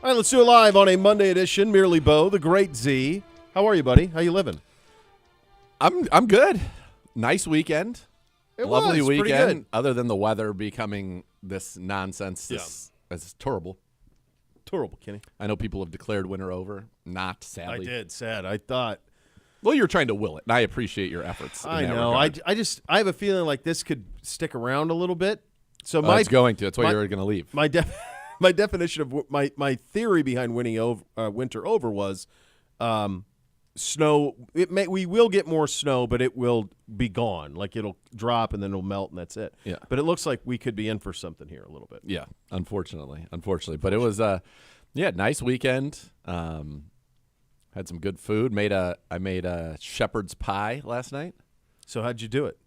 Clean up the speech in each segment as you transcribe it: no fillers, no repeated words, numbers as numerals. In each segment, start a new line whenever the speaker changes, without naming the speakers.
All right, let's do it live on a Monday edition. Merely Bo, the great Z. How are you, buddy? How you living?
I'm good. Nice weekend. Lovely
was pretty
weekend.
good.
Other than the weather becoming this nonsense. It's terrible.
Terrible, Kenny.
I know people have declared winter over. Not, sadly.
I did. Sad. I thought.
Well, you're trying to will it, and I appreciate your efforts.
I
in that
know.
regard.
I have a feeling like this could stick around a little bit. So
It's going to. That's why you're going to leave.
My definition of my theory behind winning winter over was snow. We will get more snow, but it will be gone. Like it'll drop and then it'll melt and that's it.
Yeah.
But it looks like we could be in for something here a little bit.
Yeah, unfortunately. But it was nice weekend. Had some good food. I made a shepherd's pie last night.
So how'd you do it?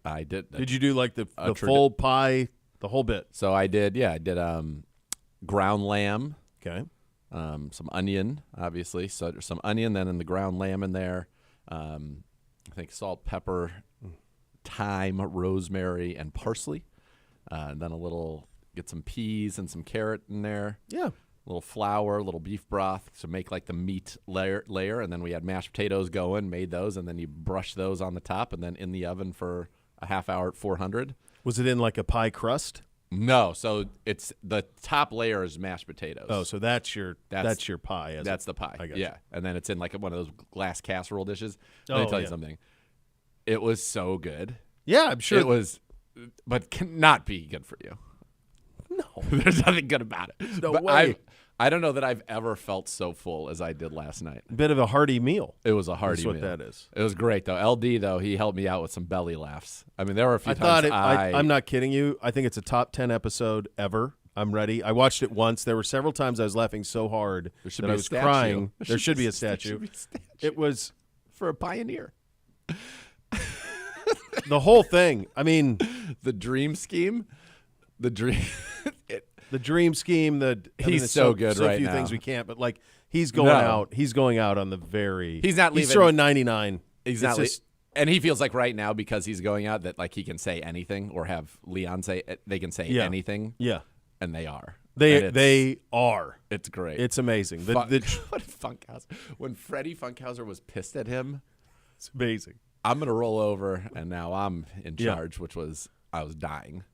I did.
Did you do like the full pie, the whole bit?
So I did. Yeah, I did ground lamb.
Okay.
Some onion, obviously. So there's some onion, then in the ground lamb in there. I think salt, pepper, thyme, rosemary, and parsley. And then get some peas and some carrot in there.
Yeah.
A little flour, a little beef broth to make like the meat layer. And then we had mashed potatoes going, made those, and then you brush those on the top and then in the oven for a half hour at 400.
Was it in like a pie crust?
No, so it's the top layer is mashed potatoes.
Oh, so that's your pie.
That's the pie.
I got
yeah, and then it's in like one of those glass casserole dishes.
Oh,
Let me tell you
yeah.
something. It was so good.
Yeah, I'm sure
It was, but cannot be good for you.
No,
There's nothing good about it.
No
But
way.
I don't know that I've ever felt so full as I did last night.
bit of a hearty meal.
It was a hearty
That's what
meal.
that is.
It was great though. LD though, he helped me out with some belly laughs. I mean, there were a few
I thought
times
I'm not kidding you. I think it's a top 10 episode ever. I'm ready. I watched it once. There were several times I was laughing so hard
There should
that
be
I
a
was
statue.
crying. There should be a statue. It was
for a pioneer.
the whole thing. I mean,
The dream scheme. The dream.
the dream scheme.
He's
there's
so good
so
right
few
now.
things we can't. But like he's going
No.
out. He's going out on the very.
He's not
He's
leaving.
throwing 99.
He's
It's
not.
just-
And he feels like right now because he's going out that like he can say anything or have Leon say they can say
Yeah.
anything.
Yeah,
And they are.
they are.
It's great.
It's amazing.
What Funkhauser. When Freddie Funkhauser was pissed at him,
It's amazing.
I'm gonna roll over and now I'm in
Yeah.
charge, which was I was dying.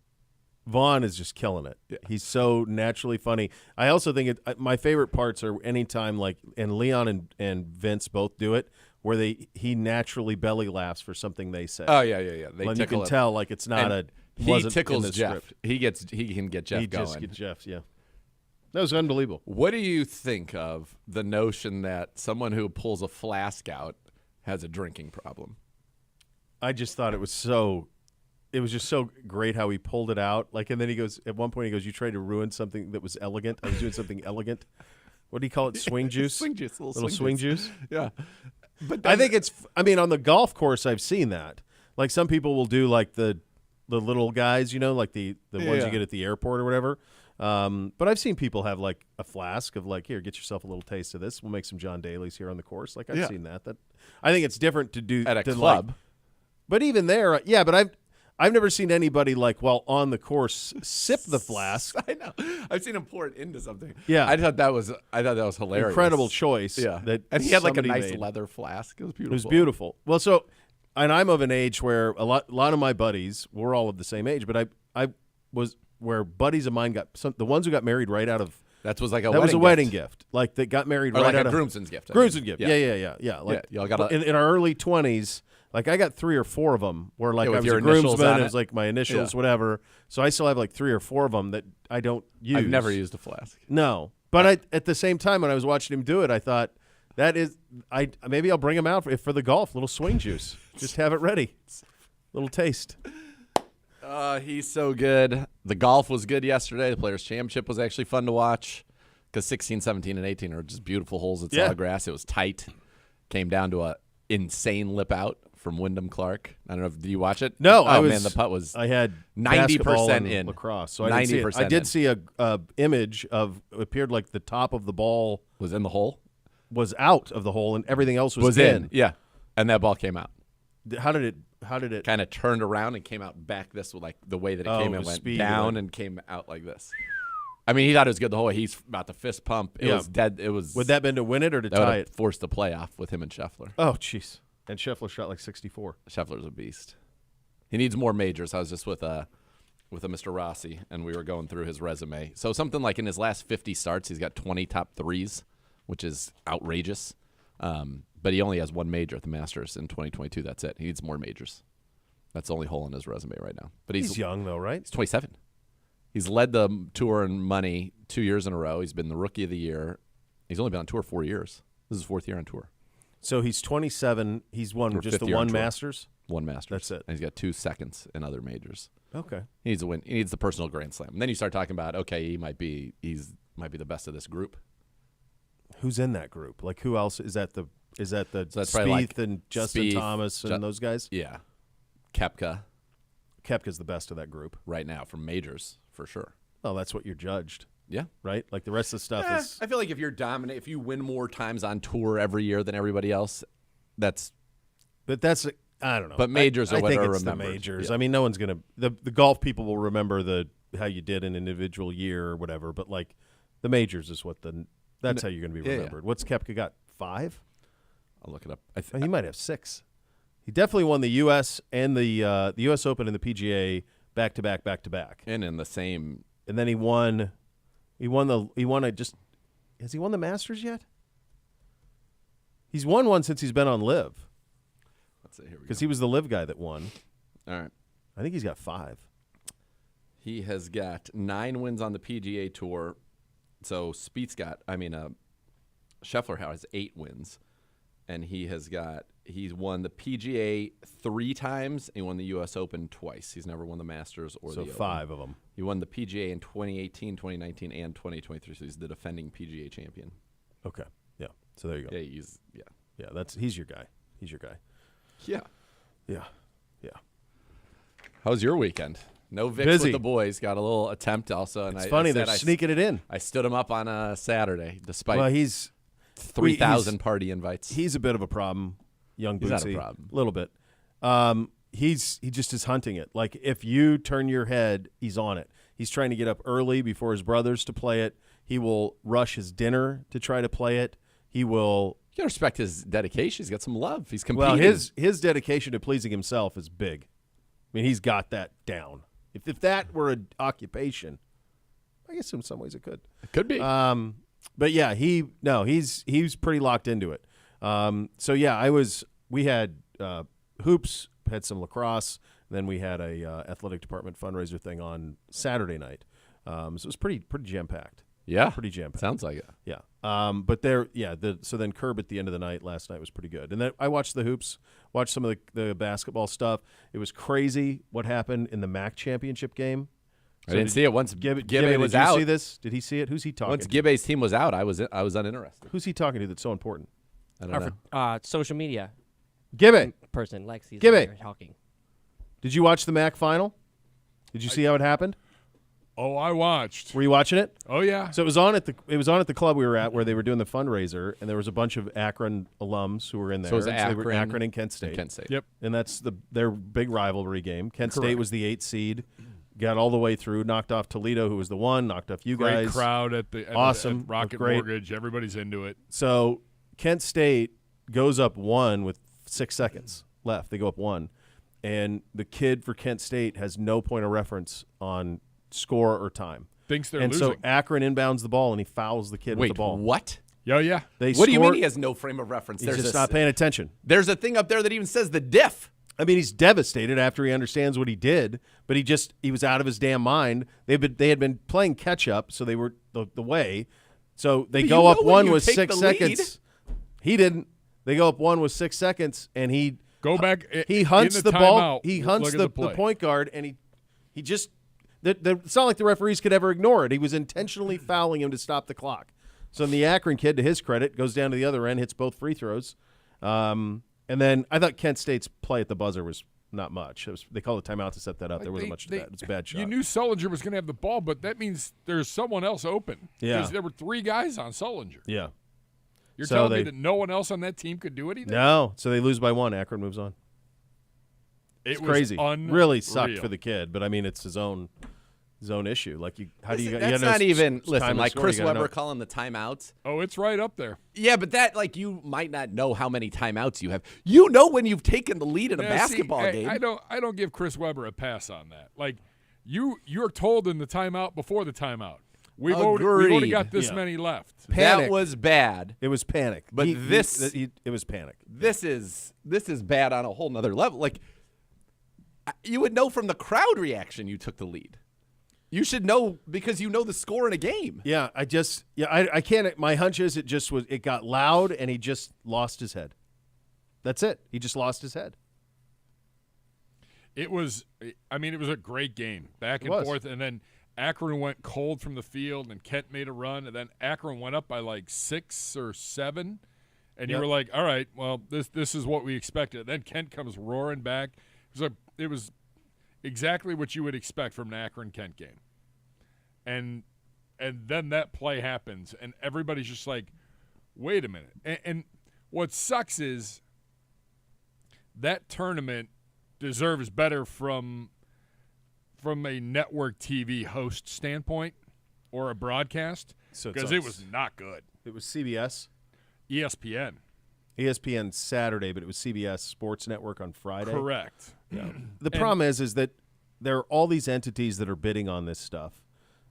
Vaughn is just killing it.
Yeah.
He's so naturally funny. I also think my favorite parts are anytime and Leon and Vince both do it, where he naturally belly laughs for something they say.
Oh yeah. They
Like, you
tickle
can
him.
tell like it's not
And
he wasn't
tickles
in the
Jeff.
script.
He can get Jeff
He
going.
just gets Jeff. Yeah, that was unbelievable.
What do you think of the notion that someone who pulls a flask out has a drinking problem?
I just thought it was just so great how he pulled it out. Like, and then he goes at one point you tried to ruin something that was elegant. I was doing something elegant. What do you call it? Swing juice.
Swing juice.
Little swing juice.
Yeah. But
I think on the golf course, I've seen that. Like some people will do like the little guys, like the ones
Yeah.
you get at the airport or whatever. But I've seen people have like a flask of like, here, get yourself a little taste of this. We'll make some John Daly's here on the course. Like I've seen that. That I think it's different to do
at a
to
club.
But even there, yeah. But I've never seen anybody like while on the course sip the flask.
I know. I've seen him pour it into something.
Yeah.
I thought that was hilarious.
Incredible choice.
Yeah.
That
and he had like a
somebody
nice
made.
leather flask. It was
It
beautiful.
was beautiful. Well, and I'm of an age where a lot of my buddies, we're all of the same age, but I was where buddies of mine the ones who got married right out of
That was like a
that
wedding
was a wedding
gift.
gift. Like they got married
Or
right
like
out
a
of
groomsman's gift.
groomsman's gift. Yeah. Like
y'all got
in our early 20s. Like I got 3 or 4 of them where like
with
I was
your
a
initials
groomsman.
on
It
it.
was like my initials,
Yeah.
whatever. So I still have like 3 or 4 of them that I don't use.
I've never used a flask.
No, but at the same time when I was watching him do it, I thought maybe I'll bring him out for the golf. Little swing juice, just have it ready. Little taste.
He's so good. The golf was good yesterday. The Players' Championship was actually fun to watch because 16, 17, and 18 are just beautiful holes at Sawgrass. It was tight. Came down to a insane lip out from Wyndham Clark. I don't know. Did you watch it?
No,
oh,
I was.
Man, the putt was.
I had
90%
basketball and
in.
lacrosse, so I didn't see it.
90%
I did
in.
see a image of appeared like the top of the ball
Was in the hole.
was out of the hole and everything else was
in. Yeah, and that ball came out.
How did it?
Kind of turned around and came out back this like the way that it
Oh,
came
it
and
was
went
speed,
down
right?
and came out like this. I mean, he thought it was good the whole way. He's about to fist pump. It was dead. It was.
Would that been to win it or to
that would
tie
have
it?
forced the playoff with him and Scheffler.
Oh, jeez. And Scheffler shot like 64.
Scheffler's a beast. He needs more majors. I was just with a Mr. Rossi, and we were going through his resume. So something like in his last 50 starts, he's got 20 top threes, which is outrageous. But he only has one major at the Masters in 2022. That's it. He needs more majors. That's the only hole in his resume right now. But
He's young, though, right?
He's 27. He's led the tour in money 2 years in a row. He's been the Rookie of the Year. He's only been on tour 4 years. This is his 4th year on tour.
So he's 27. He's won
Or
just the
5th year on
one
tour.
Masters?
One Masters.
That's it.
And he's got 2 seconds in other majors.
Okay.
He needs a win. He needs the personal Grand Slam. And then you start talking about, okay, he might be the best of this group.
Who's in that group? Like, who else? Is that the
So that's
Spieth
probably like
and Justin
Spieth,
Thomas and those guys?
Yeah. Kepka
Koepka's the best of that group.
right now from majors for sure.
Oh, that's what you're judged,
Yeah.
right? Like the rest of the stuff is.
I feel like if you're dominant, if you win more times on tour every year than everybody else, that's
But that's I don't know.
But majors
I
are what
think
are
it's
remembered.
the majors.
Yeah.
I mean, no one's gonna the golf people will remember how you did an individual year or whatever. But like the majors is that's how you're gonna be
Yeah,
remembered. What's Koepka got? 5?
I'll look it up.
He might have 6. He definitely won the U.S. and the U.S. Open and the PGA back to back.
And in the same
And then he won has he won the Masters yet? He's won one since he's been on Live.
let's see here we go.
Because he was the Live guy that won.
All right.
I think he's got 5.
He has got 9 wins on the PGA Tour. So Scheffler has 8 wins. And he's won the PGA 3 times. And he won the U.S. Open twice. He's never won the Masters or the Open.
5 of them.
He won the PGA in 2018, 2019, and 2023. So he's the defending PGA champion.
Okay. Yeah. So there you go.
Yeah,
Yeah, he's your guy.
Yeah.
Yeah.
How's your weekend? No Vicks
Busy.
with the boys. Got a little attempt also. And
It's funny they're sneaking it in.
I stood him up on a Saturday, despite
Well, he's
3,000 party invites.
He's a bit of a problem, young Bootsy.
He's not a problem.
A little bit. He just is hunting it. Like if you turn your head, he's on it. He's trying to get up early before his brothers to play it. He will rush his dinner to try to play it. He will.
You gotta respect his dedication. He's got some love. He's competing.
Well, his dedication to pleasing himself is big. I mean, he's got that down. If that were an occupation, I guess in some ways it could.
It could be.
But yeah, he's pretty locked into it. So yeah, we had hoops, had some lacrosse, then we had a athletic department fundraiser thing on Saturday night. So it was pretty jam packed.
Yeah,
Pretty jam packed.
sounds like it.
Yeah. But so then Curb at the end of the night last night was pretty good. And then I watched the hoops, watched some of the basketball stuff. It was crazy what happened in the MAC championship game.
I didn't see it once. Gibbe was
did
out.
you see this? Did he see it? Who's he talking
Once
to?
Gibbe's team was out, I was uninterested.
Who's he talking to that's so important?
I don't know.
Social media
Gibbe,
person, Lexi's
Gibbe.
there talking.
did you watch the MAC final? Did you see how it happened?
Oh, I watched.
Were you watching it?
Oh, yeah.
So it was on at the club we were at where they were doing the fundraiser, and there was a bunch of Akron alums who were in there.
So it was
they were
Akron
Akron and Kent State.
Kent State.
Yep.
And that's their big rivalry game. Kent State
Correct.
was the 8th seed, got all the way through, knocked off Toledo, who was the 1, knocked off you
Great
guys.
crowd at the
Awesome.
at Rocket
Great.
Mortgage. Everybody's into it.
So Kent State goes up 1 with 6 seconds left. They go up 1, and the kid for Kent State has no point of reference on score or time.
Thinks they're
And
losing.
so Akron inbounds the ball, and he fouls the kid with
Wait,
the ball.
what?
Yeah, yeah.
They
What do you mean
scored-
he has no frame of reference?
He's just not paying attention.
There's a thing up there that even says the diff.
I mean, he's devastated after he understands what he did, but he was out of his damn mind. They had been playing catch up, so they were the way. So they
But
go
you
up
know when
1
you
with
take
6
the lead.
seconds. He didn't. They go up 1 with 6 seconds, and he
Go back.
he hunts
in
the ball.
timeout,
He
look
hunts
at
the
play.
point guard, and he just. It's not like the referees could ever ignore it. He was intentionally fouling him to stop the clock. So then the Akron kid, to his credit, goes down to the other end, hits both free throws. And then I thought Kent State's play at the buzzer was not much. They called a timeout to set that up. There wasn't much to that. It's a bad shot.
You knew Sullinger was going to have the ball, but that means there's someone else open.
Yeah.
Because there were 3 guys on Sullinger.
Yeah.
You're
So
telling
they-
me that no one else on that team could do anything?
No. So they lose by 1. Akron moves on.
It
It's
was
crazy.
unreal.
Really sucked for the kid, but I mean, it's his own zone issue. Like how do you?
That's
know
not even
time
listen.
to
Like
score,
Chris
you gotta
Webber
know.
calling the timeouts.
Oh, it's right up there.
Yeah, but that you might not know how many timeouts you have. You know when you've taken the lead in a
Yeah,
basketball
see,
game.
I don't give Chris Webber a pass on that. Like you're told in the timeout before the timeout. We've already
Agreed.
got this many left.
Panic.
That was bad.
It was panic.
But
it was panic.
This is bad on a whole nother level. Like you would know from the crowd reaction you took the lead. You should know because you know the score in a game.
Yeah, I can't. My hunch is it got loud and he just lost his head. That's it. He just lost his head.
It was a great game, back and forth, and then Akron went cold from the field, and Kent made a run, and then Akron went up by like 6 or 7, and you were like, all right, well, this is what we expected. And then Kent comes roaring back. It was exactly what you would expect from an Akron-Kent game. And then that play happens, and everybody's just like, wait a minute. And what sucks is that tournament deserves better from a network TV host standpoint or a broadcast because it was not good.
It was CBS.
ESPN.
ESPN Saturday, but it was CBS Sports Network on Friday.
Correct.
Yeah. The problem is that there are all these entities that are bidding on this stuff,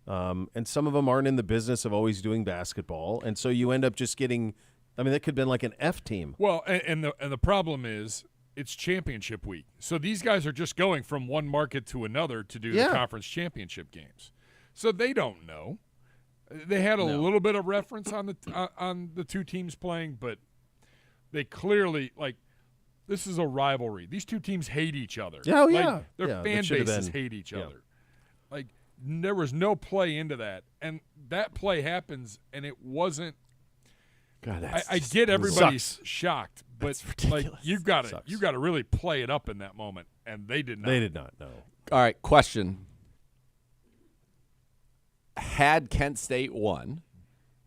and some of them aren't in the business of always doing basketball, and so you end up just getting. I mean, that could have been like an F team.
Well, and the problem is it's championship week, so these guys are just going from one market to another to do the conference championship games, so they don't know. They had a little bit of reference on the two teams playing, but they clearly this is a rivalry. These two teams hate each other.
Oh, yeah.
Their fan bases hate each other. Like there was no play into that, and that play happens, and it wasn't.
God,
I get everybody's shocked, but
ridiculous.
you've got to really play it up in that moment, and they did not.
They did not. No.
All right, question. Had Kent State won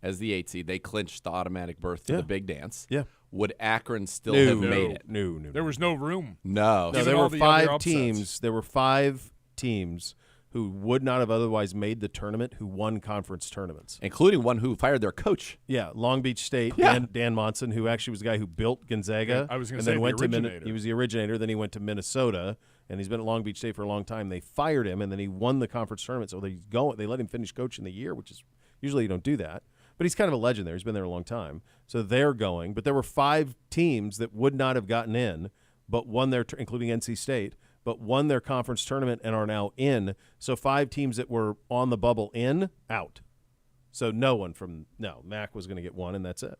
as the 8 seed, they clinched the automatic berth to the big dance.
Yeah.
Would Akron still have made it?
No.
There was no room.
No.
No,
Given
there
all
were
the
5
other
teams. There were 5 teams who would not have otherwise made the tournament who won conference tournaments.
Including one who fired their coach.
Yeah, Long Beach State,
Yeah.
Dan Monson, who actually was the guy who built Gonzaga.
I was gonna
and
say
then
the
went
originator.
he was the originator. Then he went to Minnesota, and he's been at Long Beach State for a long time. They fired him, and then he won the conference tournament. So they let him finish coaching the year, which is usually you don't do that. But he's kind of a legend there. He's been there a long time. So they're going. But there were 5 teams that would not have gotten in, but won including NC State, but won their conference tournament and are now in. So 5 teams that were on the bubble out. So Mac was going to get one, and that's it.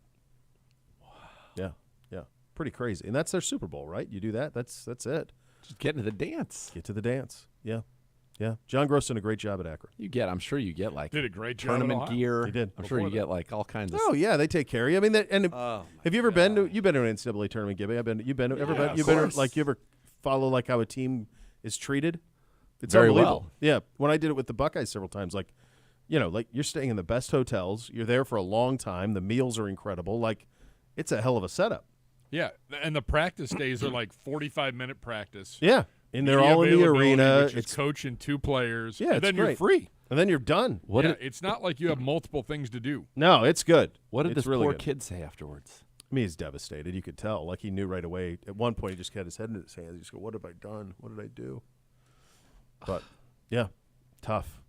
Wow. Yeah. Pretty crazy. And that's their Super Bowl, right? You do that, that's it.
Just get into the dance.
Get to the dance. Yeah. John Gross did a great job at Akron.
I'm sure you get
Did a great job.
tournament
at Ohio.
gear.
He did.
I'm sure you get all kinds of
Oh yeah, they take care of you. I mean, have you ever been to? You've been to an NCAA tournament, Gibby? You've been you ever follow how a team is treated? It's
Very
unbelievable.
well.
Yeah, when I did it with the Buckeyes several times, you're staying in the best hotels. You're there for a long time. The meals are incredible. It's a hell of a setup.
Yeah, and the practice days are 45-minute practice.
Yeah, and they're
Media
all in the
availability,
arena.
which is
It's
coach and 2 players.
Yeah,
and
it's
then
great.
you're free.
and then you're done.
It's not like you have multiple things to do.
No, it's good.
What did
it's
this
really
poor
good.
kid say afterwards?
I mean, he's devastated. You could tell. He knew right away. At one point, he just had his head in his hands. He just go, "What have I done? What did I do?" But yeah, tough.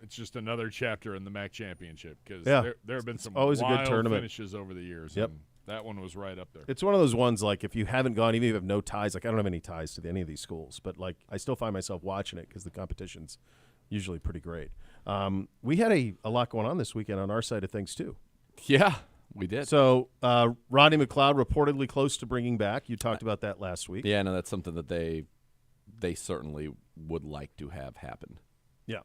It's just another chapter in the MAC championship because there have been some
always a good
wild
tournament.
finishes over the years.
Yep.
And that one was right up there.
It's one of those ones if you haven't gone, even if you have no ties. I don't have any ties to any of these schools, but I still find myself watching it because the competition's usually pretty great. We had a lot going on this weekend on our side of things too.
Yeah, we did.
So Rodney McLeod reportedly close to bringing back. You talked about that last week.
Yeah, no, that's something that they certainly would like to have happen.
Yeah.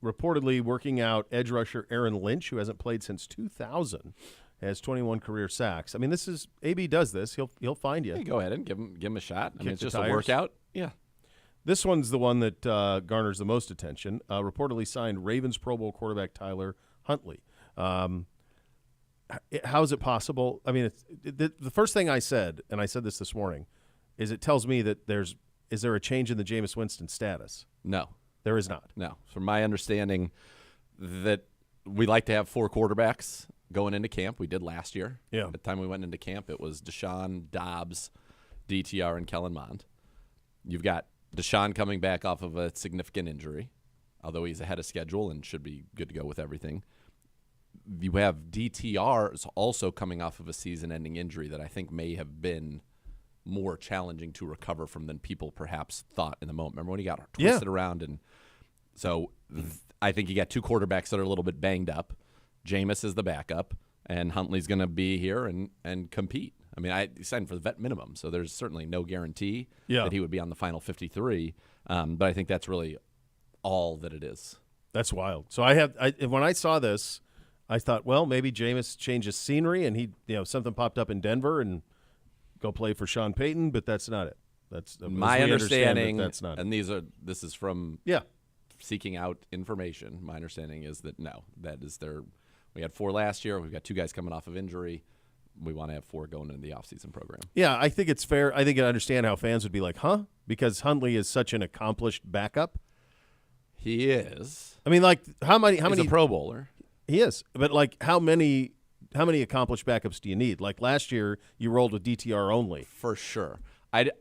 Reportedly working out edge rusher Aaron Lynch, who hasn't played since 2000, has 21 career sacks. I mean, this is AB does this. He'll find you.
Hey, go ahead and give him a shot. I mean, it's
the
just
tires.
a workout. Yeah.
This one's the one that garners the most attention. Reportedly signed Ravens Pro Bowl quarterback Tyler Huntley. How is it possible? I mean, the first thing I said, and I said this morning, is it tells me that is there a change in the Jameis Winston status?
No.
There is not.
No. From my understanding, that we like to have 4 quarterbacks going into camp. We did last year.
Yeah.
At the time we went into camp, it was Deshaun, Dobbs, DTR, and Kellen Mond. You've got Deshaun coming back off of a significant injury, although he's ahead of schedule and should be good to go with everything. You have DTR is also coming off of a season-ending injury that I think may have been more challenging to recover from than people perhaps thought in the moment. Remember when he got twisted around? And so I think you got 2 quarterbacks that are a little bit banged up. Jameis is the backup, and Huntley's going to be here and compete. I mean, I signed for the vet minimum, so there's certainly no guarantee that he would be on the final 53. But I think that's really all that it is.
That's wild. So when I saw this, I thought, well, maybe Jameis changes scenery and something popped up in Denver and go play for Sean Payton, but that's not it. That's
my understanding.
That's not
and
it.
This is from seeking out information. My understanding is that that is their. We had 4 last year. We've got 2 guys coming off of injury. We want to have 4 going into the offseason program.
Yeah, I think it's fair. I think I understand how fans would be like, huh? Because Huntley is such an accomplished backup.
He is.
I mean, like how many?
He's a Pro Bowler.
He is, but like how many accomplished backups do you need? Like last year, you rolled with DTR only.
For sure. I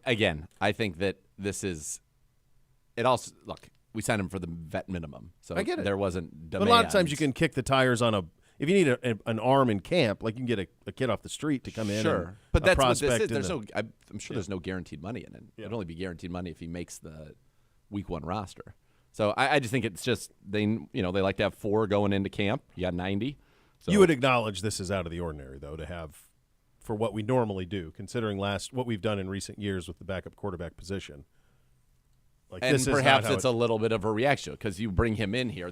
think that this is – it also – look, we signed him for the vet minimum. So
I get it.
There wasn't demand.
But a lot of times you can kick the tires on if you need an arm in camp, like you can get a kid off the street to come in.
Sure. But that's what this is. I'm sure there's no guaranteed money in it.
Yeah.
It'd only be guaranteed money if he makes the week 1 roster. So I just think it's just they like to have 4 going into camp. You got 90. So.
You would acknowledge this is out of the ordinary, though, to have for what we normally do, considering what we've done in recent years with the backup quarterback position. Like,
and
this is
perhaps it's a little bit of a reaction because you bring him in here.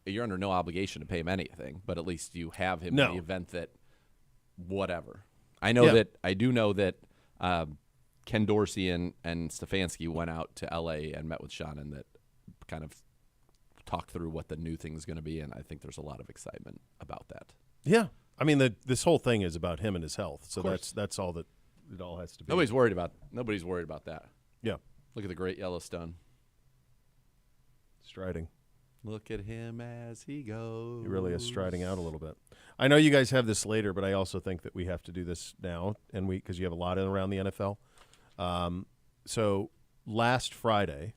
You're under no obligation to pay him anything, but at least you have him in the event that whatever. I do know that Ken Dorsey and Stefanski went out to L.A. and met with Sean and that kind of talk through what the new thing is going to be, and I think there's a lot of excitement about that.
Yeah. I mean, this whole thing is about him and his health, so that's all that it all has to be.
Nobody's worried about that.
Yeah.
Look at the great Yellowstone.
Striding.
Look at him as he goes.
He really is striding out a little bit. I know you guys have this later, but I also think that we have to do this now, and because you have a lot around the NFL. So last Friday,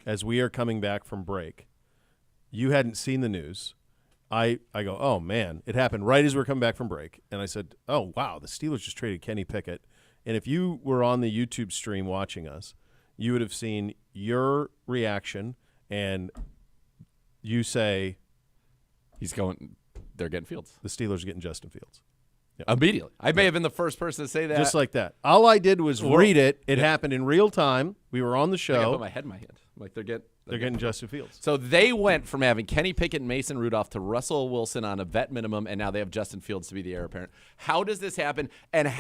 as we are coming back from break, you hadn't seen the news. I go, oh, man. It happened right as we were coming back from break. And I said, oh, wow, the Steelers just traded Kenny Pickett. And if you were on the YouTube stream watching us, you would have seen your reaction, and you say,
they're getting Fields.
The Steelers are getting Justin Fields.
Yep. Immediately. I may have been the first person to say that.
Just like that. All I did was read it. It happened in real time. We were on the show.
I put my head in my hand. Like they're getting
Justin Fields.
So they went from having Kenny Pickett and Mason Rudolph to Russell Wilson on a vet minimum, and now they have Justin Fields to be the heir apparent. How does this happen? And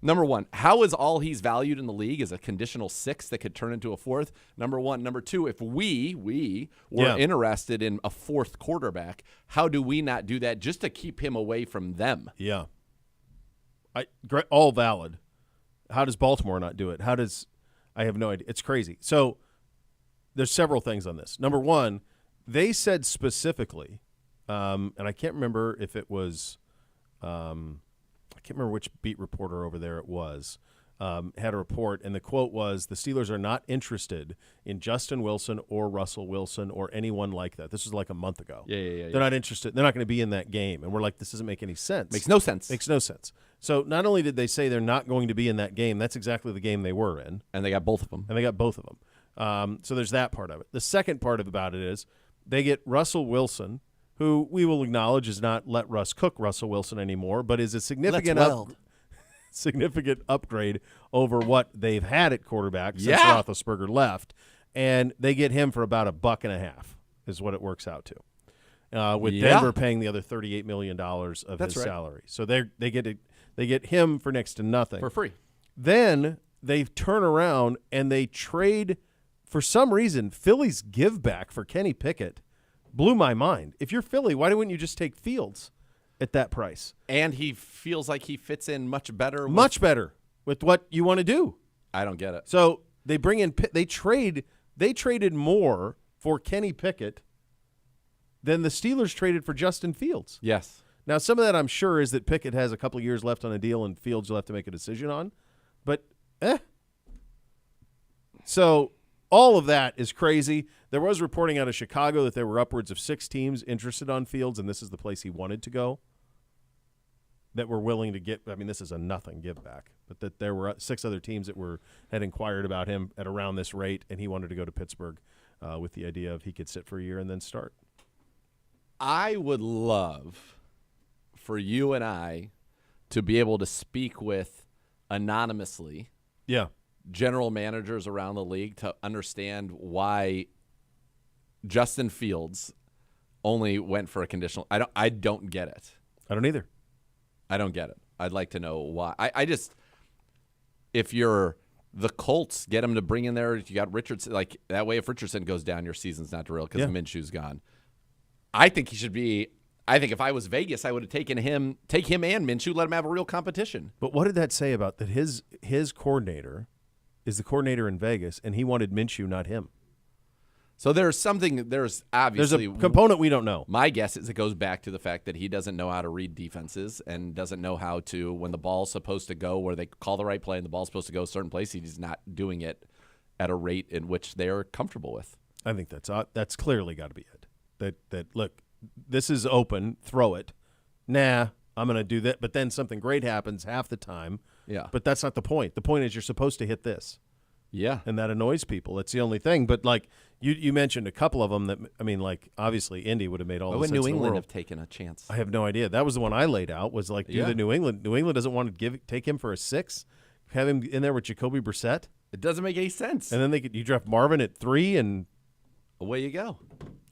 number one, how is all he's valued in the league as a conditional 6 that could turn into a 4th? Number one. Number two, if we were interested in a 4th quarterback, how do we not do that just to keep him away from them?
Yeah. All valid. How does Baltimore not do it? I have no idea. It's crazy. So there's several things on this. Number one, they said specifically, and I can't remember if it was, I can't remember which beat reporter over there it was, had a report, and the quote was, the Steelers are not interested in Justin Wilson or Russell Wilson or anyone like that. This was like a month ago.
Yeah.
They're not interested. They're not going to be in that game. And we're like, this doesn't make any sense.
Makes no sense.
Makes no sense. So not only did they say they're not going to be in that game, that's exactly the game they were in.
And they got both of them.
So there's that part of it. The second part about it is they get Russell Wilson, who we will acknowledge is not let Russ cook Russell Wilson anymore, but is a significant upgrade over what they've had at quarterback since Roethlisberger left. And they get him for about $1.50 is what it works out to. With Denver paying the other $38 million of his salary. So they get him for next to nothing.
For free.
Then they turn around and they trade, for some reason, Philly's give back for Kenny Pickett blew my mind. If you're Philly, why wouldn't you just take Fields at that price?
And he feels like he fits in much better
with what you want to do.
I don't get it.
So they bring in they traded more for Kenny Pickett than the Steelers traded for Justin Fields.
Yes.
Now, some of that I'm sure is that Pickett has a couple of years left on a deal and Fields you'll have to make a decision on. But, So all of that is crazy. There was reporting out of Chicago that there were upwards of 6 teams interested on Fields, and this is the place he wanted to go, that were willing to get – I mean, this is a nothing give back. But that there were 6 other teams that had inquired about him at around this rate, and he wanted to go to Pittsburgh with the idea of he could sit for a year and then start.
I would love for you and I to be able to speak with anonymously general managers around the league to understand why Justin Fields only went for a conditional. I don't get it.
I don't either.
I don't get it. I'd like to know why. I just, if you're the Colts, get him to bring in there. You got Richardson. Like, that way, if Richardson goes down, your season's not real because Minshew's gone. I think he should be. I think if I was Vegas, I would have take him and Minshew, let him have a real competition.
But what did that say about that? His coordinator is the coordinator in Vegas, and he wanted Minshew, not him.
So there's obviously
there's a component we don't know.
My guess is it goes back to the fact that he doesn't know how to read defenses and doesn't know how to, when the ball's supposed to go where they call the right play and the ball's supposed to go a certain place, he's not doing it at a rate in which they're comfortable with.
I think that's clearly got to be it. That look, this is open, throw it. Nah, I'm going to do that. But then something great happens half the time.
Yeah.
But that's not the point. The point is you're supposed to hit this.
Yeah.
And that annoys people. That's the only thing. But, like, you mentioned a couple of them that, I mean, like, obviously Indy would have made all the sense in the world.
Why would New England have taken a chance?
I have no idea. That was the one I laid out, was like, do the New England. New England doesn't want to take him for a 6, have him in there with Jacoby Brissett.
It doesn't make any sense.
And then you draft Marvin at 3 and
away you go.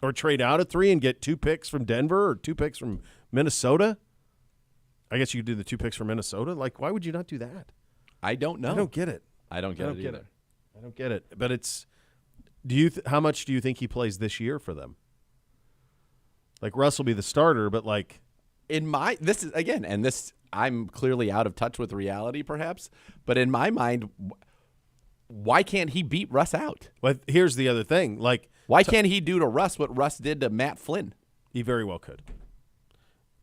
Or trade out at 3 and get 2 picks from Denver or 2 picks from Minnesota. I guess you could do the 2 picks from Minnesota. Like, why would you not do that?
I don't know.
I don't get it.
I don't get it either.
I don't get it. But it's how much do you think he plays this year for them? Like, Russ will be the starter, but like
I'm clearly out of touch with reality perhaps, but in my mind, why can't he beat Russ out?
Well, here's the other thing. Like,
why can't he do to Russ what Russ did to Matt Flynn?
He very well could.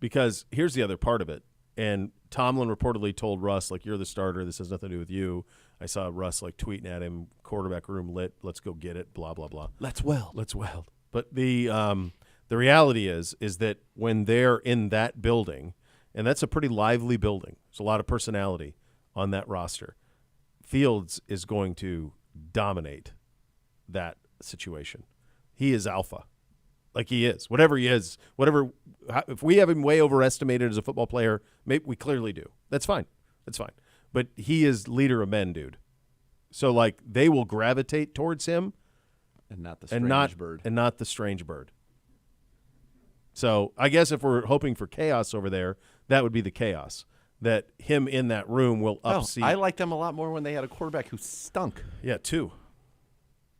Because here's the other part of it. And Tomlin reportedly told Russ, like, you're the starter. This has nothing to do with you. I saw Russ, like, tweeting at him, quarterback room lit. Let's go get it, blah, blah, blah.
Let's weld.
But the reality is that when they're in that building, and that's a pretty lively building. There's a lot of personality on that roster. Fields is going to dominate that situation. He is alpha. Like, he is. Whatever he is, if we have him way overestimated as a football player, maybe we clearly do. That's fine. But he is leader of men, dude. So, like, they will gravitate towards him.
And not the strange bird.
And not the strange bird. So I guess if we're hoping for chaos over there, that would be the chaos. That him in that room will upseat.
I liked them a lot more when they had a quarterback who stunk.
Yeah, 2.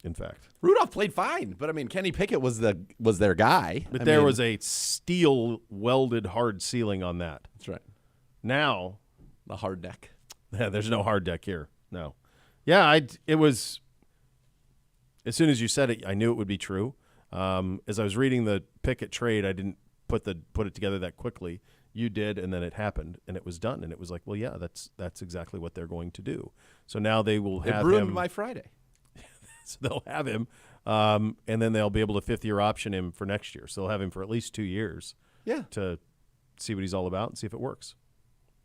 In fact,
Rudolph played fine, but I mean, Kenny Pickett was their guy.
But there was a steel welded hard ceiling on that.
That's right.
Now,
the hard deck.
Yeah, there's no hard deck here. No. Yeah, it was. As soon as you said it, I knew it would be true. As I was reading the Pickett trade, I didn't put it together that quickly. You did, and then it happened, and it was done, and it was like, well, yeah, that's exactly what they're going to do. So now they will have him.
It ruined my Friday.
So they'll have him, and then they'll be able to 5th-year option him for next year. So they'll have him for at least 2 years.
Yeah.
To see what he's all about and see if it works.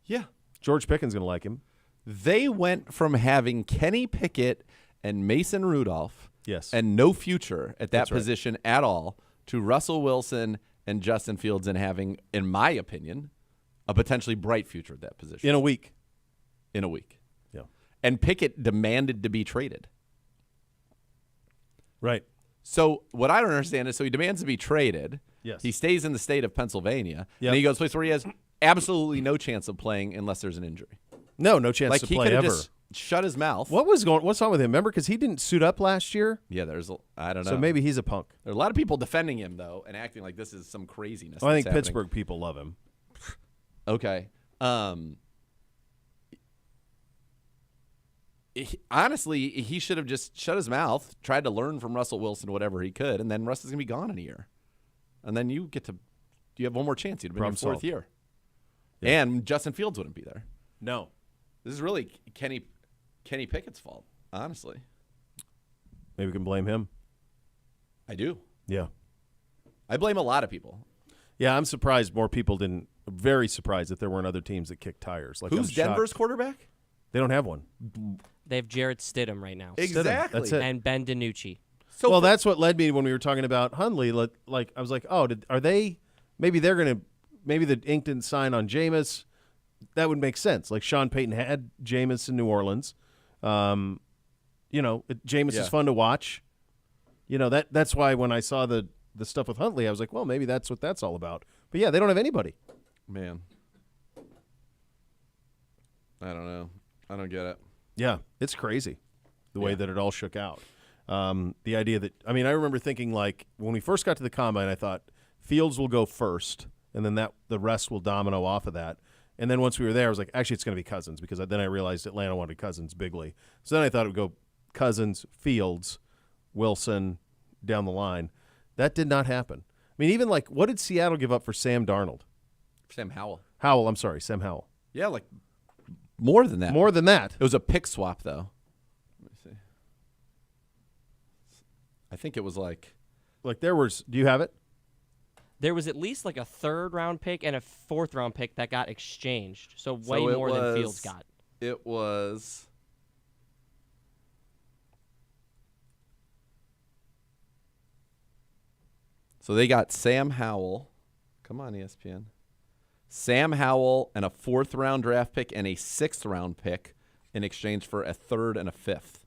Yeah.
George Pickens going to like him.
They went from having Kenny Pickett and Mason Rudolph and no future at that position at all to Russell Wilson and Justin Fields and having, in my opinion, a potentially bright future at that position.
In a week.
Yeah. And Pickett demanded to be traded.
Right.
So what I don't understand is, so he demands to be traded.
Yes.
He stays in the state of Pennsylvania. Yep. And he goes to a place where he has absolutely no chance of playing unless there's an injury.
No chance to play ever.
He could just shut his mouth.
What's wrong with him? Remember, because he didn't suit up last year?
Yeah, I don't know.
So maybe he's a punk.
There are a lot of people defending him, though, and acting like this is some craziness.
Well, I think
happening.
Pittsburgh people love him.
Okay. honestly, he should have just shut his mouth, tried to learn from Russell Wilson whatever he could, and then Russ is going to be gone in a year. And then you have one more chance. You'd have been in your fourth year. Yeah. And Justin Fields wouldn't be there.
No.
This is really Kenny Pickett's fault, honestly.
Maybe we can blame him.
I do.
Yeah.
I blame a lot of people.
Yeah, I'm surprised more people didn't. Very surprised that there weren't other teams that kicked tires. Like,
who's Denver's quarterback?
They don't have one.
They have Jarrett Stidham right now.
Exactly.
That's it.
And Ben DiNucci.
So
well, that's what led me when we were talking about Hundley. Like I was like, oh, are they? Maybe they're gonna. Maybe the ink didn't sign on Jameis. That would make sense. Like Sean Payton had Jameis in New Orleans. Jameis is fun to watch. That's why when I saw the stuff with Huntley, I was like, well, maybe that's what that's all about. But yeah, they don't have anybody.
Man, I don't know. I don't get it.
Yeah, it's crazy the way that it all shook out. The idea that I remember thinking like when we first got to the combine, I thought Fields will go first, and then the rest will domino off of that. And then once we were there, I was like, actually, it's going to be Cousins because then I realized Atlanta wanted Cousins bigly. So then I thought it would go Cousins, Fields, Wilson down the line. That did not happen. I mean, even like what did Seattle give up for Sam Darnold?
Sam Howell.
Sam Howell.
Yeah, like more than that.
More than that.
It was a pick swap, though. Let me see. I think it was like
there was. Do you have it?
There was at least like a 3rd-round pick and a 4th-round pick that got exchanged. So way more than Fields got.
It was. So they got Sam Howell. Come on, ESPN. Sam Howell and a 4th-round draft pick and a 6th-round pick in exchange for a 3rd and a 5th.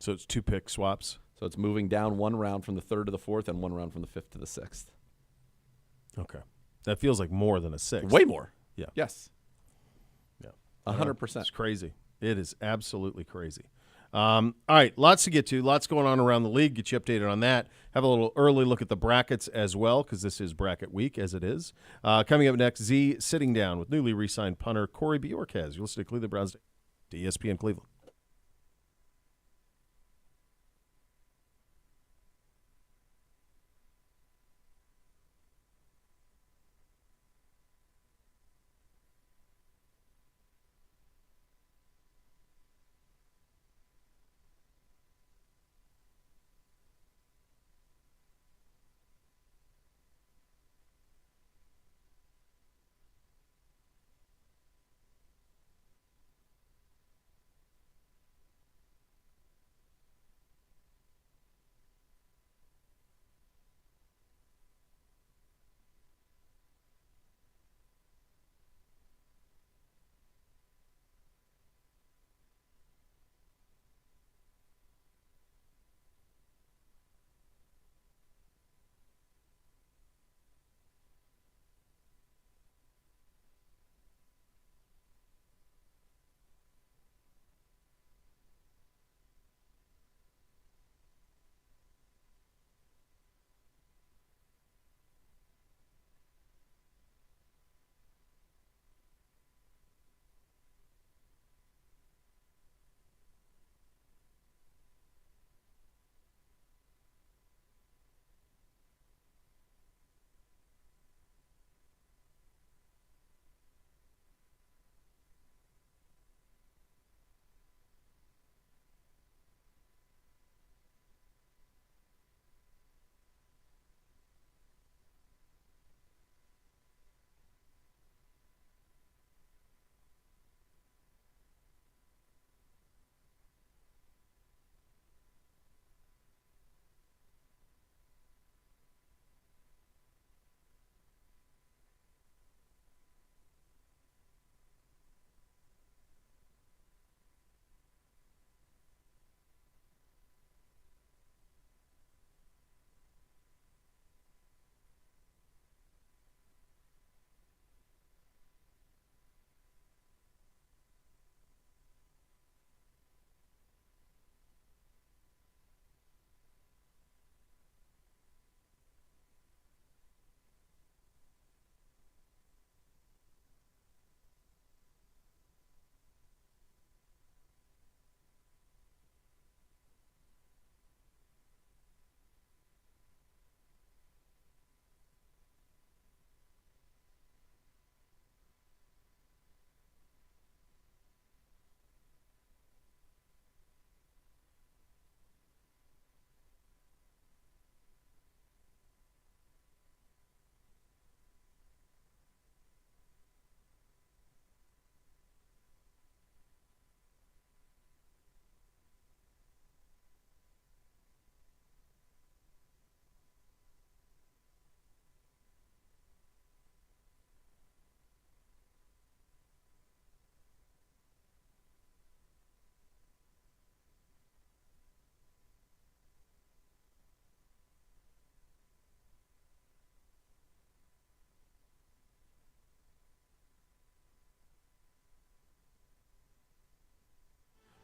So it's 2 pick swaps.
So it's moving down 1 round from the 3rd to the 4th and 1 round from the 5th to the 6th.
Okay. That feels like more than a 6th.
Way more.
Yeah.
Yes.
Yeah.
100%.
It's crazy. It is absolutely crazy. All right, lots to get to, lots going on around the league. Get you updated on that. Have a little early look at the brackets as well, because this is bracket week, as it is. Coming up next, Z sitting down with newly re-signed punter Corey Bojorquez. You listen to Cleveland Browns to ESPN Cleveland.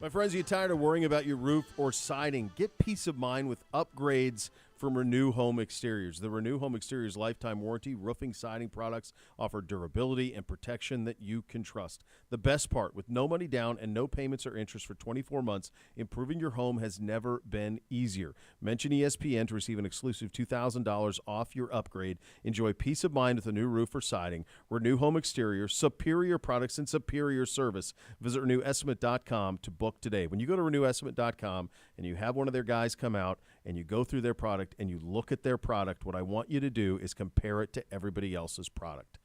My friends, are you tired of worrying about your roof or siding? Get peace of mind with upgrades from Renew Home Exteriors. The Renew Home Exteriors lifetime warranty roofing siding products offer durability and protection that you can trust. The best part, with no money down and no payments or interest for 24 months, improving your home has never been easier. Mention ESPN to receive an exclusive $2,000 off your upgrade. Enjoy peace of mind with a new roof or siding. Renew Home Exteriors, superior products and superior service. Visit RenewEstimate.com to book today. When you go to RenewEstimate.com and you have one of their guys come out and you go through their product and you look at their product, what I want you to do is compare it to everybody else's product.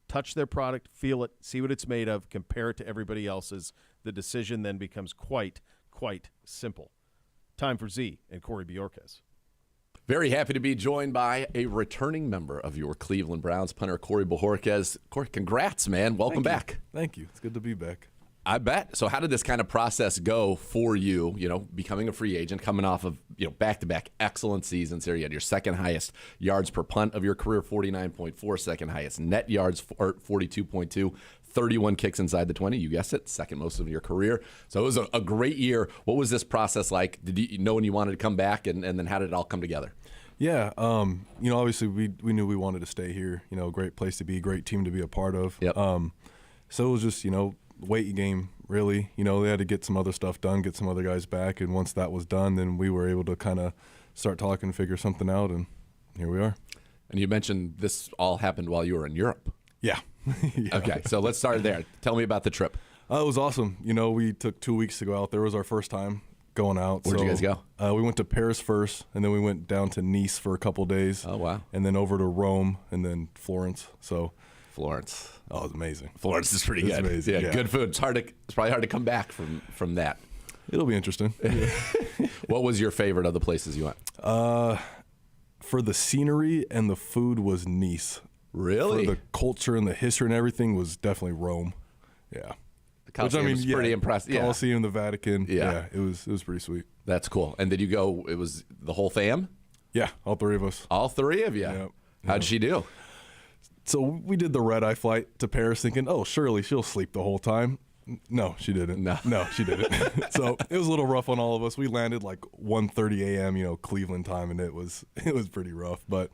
Touch their product, feel it, see what it's made of, compare it to everybody else's. The decision then becomes quite simple. Time for Z and Corey Bojorquez.
Very happy to be joined by a returning member of your Cleveland Browns, punter Corey Bojorquez. Corey, congrats, man. Welcome back.
Thank you. It's good to be back.
I bet. So how did this kind of process go for you, becoming a free agent, coming off of, back-to-back excellent seasons here? You had your second highest yards per punt of your career, 49.4, second highest net yards, 42.2, 31 kicks inside the 20. You guessed it, second most of your career. So it was a great year. What was this process like? Did you know when you wanted to come back, and then how did it all come together?
Yeah, obviously we knew we wanted to stay here. Great place to be, great team to be a part of.
Yep.
So it was just, weight game, really. They had to get some other stuff done, get some other guys back, and once that was done, then we were able to kind of start talking, figure something out, and here we are.
And you mentioned this all happened while you were in Europe.
Yeah. Yeah.
Okay, so let's start there. Tell me about the trip.
It was awesome. We took 2 weeks to go out there. It was our first time going out.
Where'd you guys go?
We went to Paris first, and then we went down to Nice for a couple days.
Oh, wow.
And then over to Rome, and then Florence. So
Florence.
Oh, it was amazing.
Florence is pretty good.
Amazing.
Yeah,
Yeah,
good food. It's probably hard to come back from that.
It'll be interesting.
What was your favorite of the places you went?
For the scenery and the food was Nice.
Really?
For the culture and the history and everything was definitely Rome. Yeah.
The Colosseum was pretty impressive. Yeah.
Colosseum, the Vatican.
Yeah.
It was pretty sweet.
That's cool. And did you go? It was the whole fam?
Yeah, all three of us.
All three of you?
Yep.
How'd she do?
So we did the red-eye flight to Paris thinking, oh, surely she'll sleep the whole time. No, she didn't. No, she didn't. So it was a little rough on all of us. We landed like 1:30 a.m., Cleveland time, and it was pretty rough. But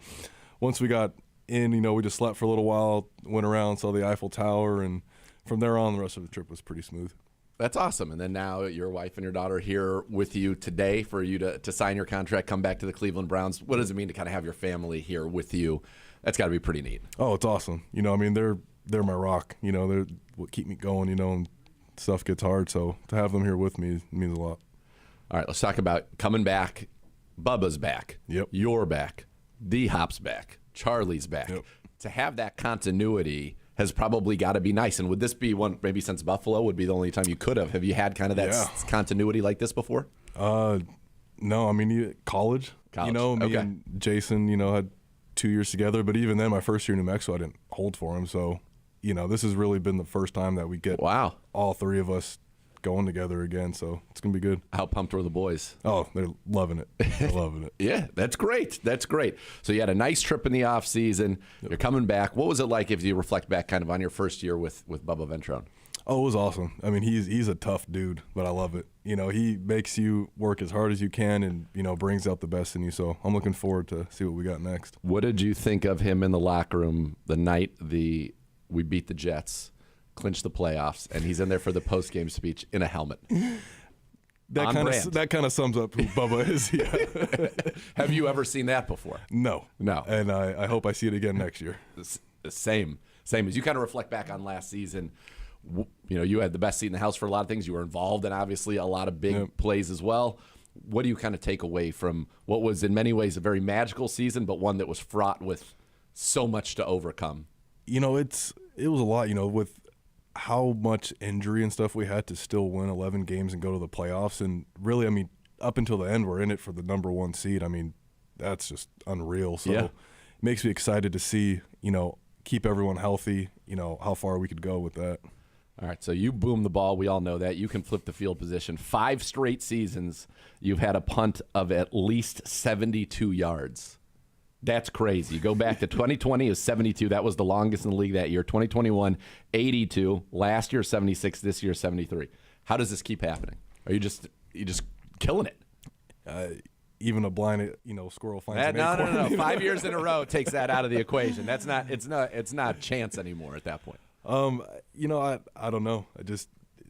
once we got in, we just slept for a little while, went around, saw the Eiffel Tower, and from there on, the rest of the trip was pretty smooth.
That's awesome. And then now your wife and your daughter are here with you today for you to sign your contract, come back to the Cleveland Browns. What does it mean to kind of have your family here with you? That's got to be pretty neat.
Oh, it's awesome. They're my rock. They're what keep me going, and stuff gets hard. So to have them here with me means a lot.
All right, let's talk about coming back. Bubba's back.
Yep.
You're back. D-Hop's back. Charlie's back.
Yep.
To have that continuity has probably got to be nice. And would this be one, maybe since Buffalo would be the only time you could have? Have you had kind of that continuity like this before?
No, college. Me and Jason, had 2 years together. But even then, my first year in New Mexico, I didn't hold for him. So, this has really been the first time that we get all three of us going together again. So it's going to be good.
How pumped were the boys?
Oh, they're loving it. They're loving it.
Yeah, that's great. That's great. So you had a nice trip in the off season. Yep. You're coming back. What was it like if you reflect back kind of on your first year with Bubba Ventrone?
Oh, it was awesome. He's a tough dude, but I love it. He makes you work as hard as you can and, brings out the best in you. So I'm looking forward to see what we got next.
What did you think of him in the locker room the night we beat the Jets, clinched the playoffs, and he's in there for the post-game speech in a helmet?
That kind of sums up who Bubba is. Yeah.
Have you ever seen that before?
No. And I hope I see it again next year.
Same as you kind of reflect back on last season. You had the best seat in the house for a lot of things. You were involved in obviously a lot of big plays as well. What do you kind of take away from what was in many ways a very magical season, but one that was fraught with so much to overcome? It
was a lot, with how much injury and stuff we had to still win 11 games and go to the playoffs. And really, up until the end, we're in it for the number one seed. That's just unreal. So it makes me excited to see, keep everyone healthy, how far we could go with that.
All right, so you boom the ball. We all know that. You can flip the field position. 5 straight seasons, you've had a punt of at least 72 yards. That's crazy. Go back to 2020 is 72. That was the longest in the league that year. 2021, 82. Last year, 76. This year, 73. How does this keep happening? Are you just killing it?
Even a blind, squirrel finds an
No.
acorn.
5 years in a row takes that out of the equation. It's not chance anymore at that point.
I don't know.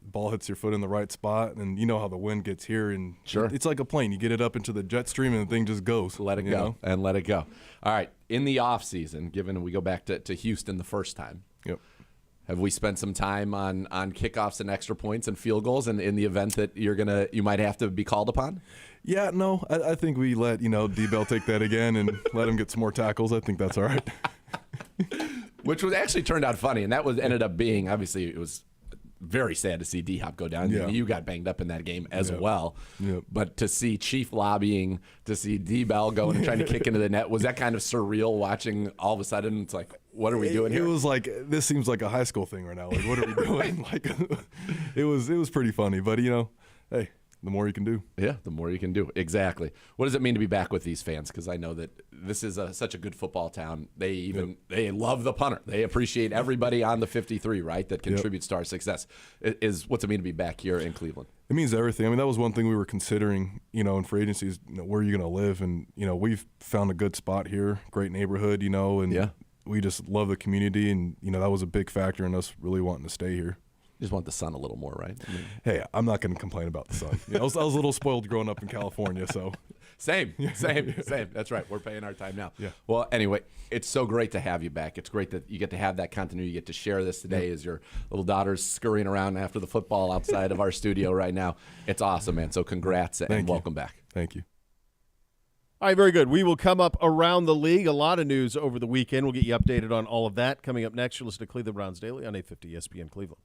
Ball hits your foot in the right spot, and you know how the wind gets here, and
Sure.
it's like a plane. You get it up into the jet stream, and the thing just goes.
Let it go and let it go. All right. In the off season, given we go back to Houston the first time,
Yep.
have we spent some time on kickoffs and extra points and field goals, and in the event that you might have to be called upon?
Yeah, no, I think we let D-Bell take that again and let him get some more tackles. I think that's all right.
Which was actually turned out funny, and that ended up being, obviously, it was very sad to see D-Hop go down.
Yeah.
You got banged up in that game as
Yep.
well.
Yep.
But to see Chief lobbying, to see D-Bell going and trying to kick into the net, was that kind of surreal watching all of a sudden? It's like, what are we doing here?
It was like, this seems like a high school thing right now. Like, what are we doing? Like, it was pretty funny. But, hey, the more you can do.
Yeah, the more you can do. Exactly. What does it mean to be back with these fans? Because I know that this is such a good football town. They love the punter. They appreciate everybody on the 53, right, that contributes to our success. What's it mean to be back here in Cleveland?
It means everything. I mean, that was one thing we were considering, in free agency is, where are you going to live? And, we've found a good spot here, great neighborhood, and we just love the community. And, that was a big factor in us really wanting to stay here.
You just want the sun a little more, right?
Hey, I'm not going to complain about the sun. I was a little spoiled growing up in California, so.
Same. That's right. We're paying our time now.
Yeah.
Well, anyway, it's so great to have you back. It's great that you get to have that continuity. You get to share this today as your little daughter's scurrying around after the football outside of our studio right now. It's awesome, man. So congrats and welcome back.
Thank you.
All right, very good. We will come up around the league. A lot of news over the weekend. We'll get you updated on all of that. Coming up next, you'll listen to Cleveland Browns Daily on 850 ESPN Cleveland.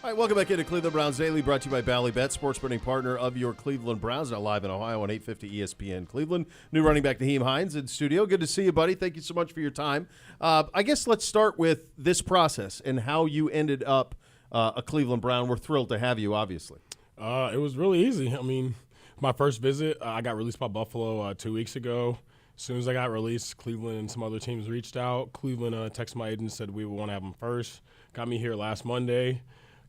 All right, welcome back into Cleveland Browns Daily, brought to you by Ballybet, sports betting partner of your Cleveland Browns, now live in Ohio on 850 ESPN Cleveland. New running back Nyheim Hines in studio. Good to see you, buddy. Thank you so much for your time. I guess let's start with this process and how you ended up a Cleveland Brown. We're thrilled to have you, obviously.
It was really easy. I mean, my first visit, I got released by Buffalo 2 weeks ago. As soon as I got released, Cleveland and some other teams reached out. Cleveland texted my agent and said we would want to have him first. Got me here last Monday.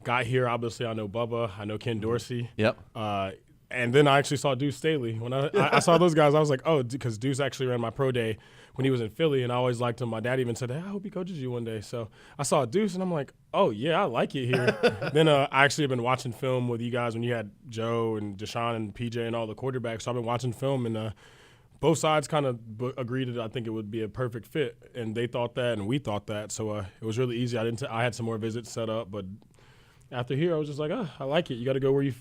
Got here, obviously, I know Bubba. I know Ken Dorsey.
Yep.
And then I actually saw Deuce Staley. When I saw those guys, I was like, oh, because Deuce actually ran my pro day when he was in Philly, and I always liked him. My dad even said, hey, I hope he coaches you one day. So I saw Deuce, and I'm like, oh, yeah, I like it here. Then I actually have been watching film with you guys when you had Joe and Deshaun and PJ and all the quarterbacks. So I've been watching film, and both sides kind of agreed that I think it would be a perfect fit, and they thought that, and we thought that. So it was really easy. I had some more visits set up, but after here, I was just like, oh, I like it. You got to go where you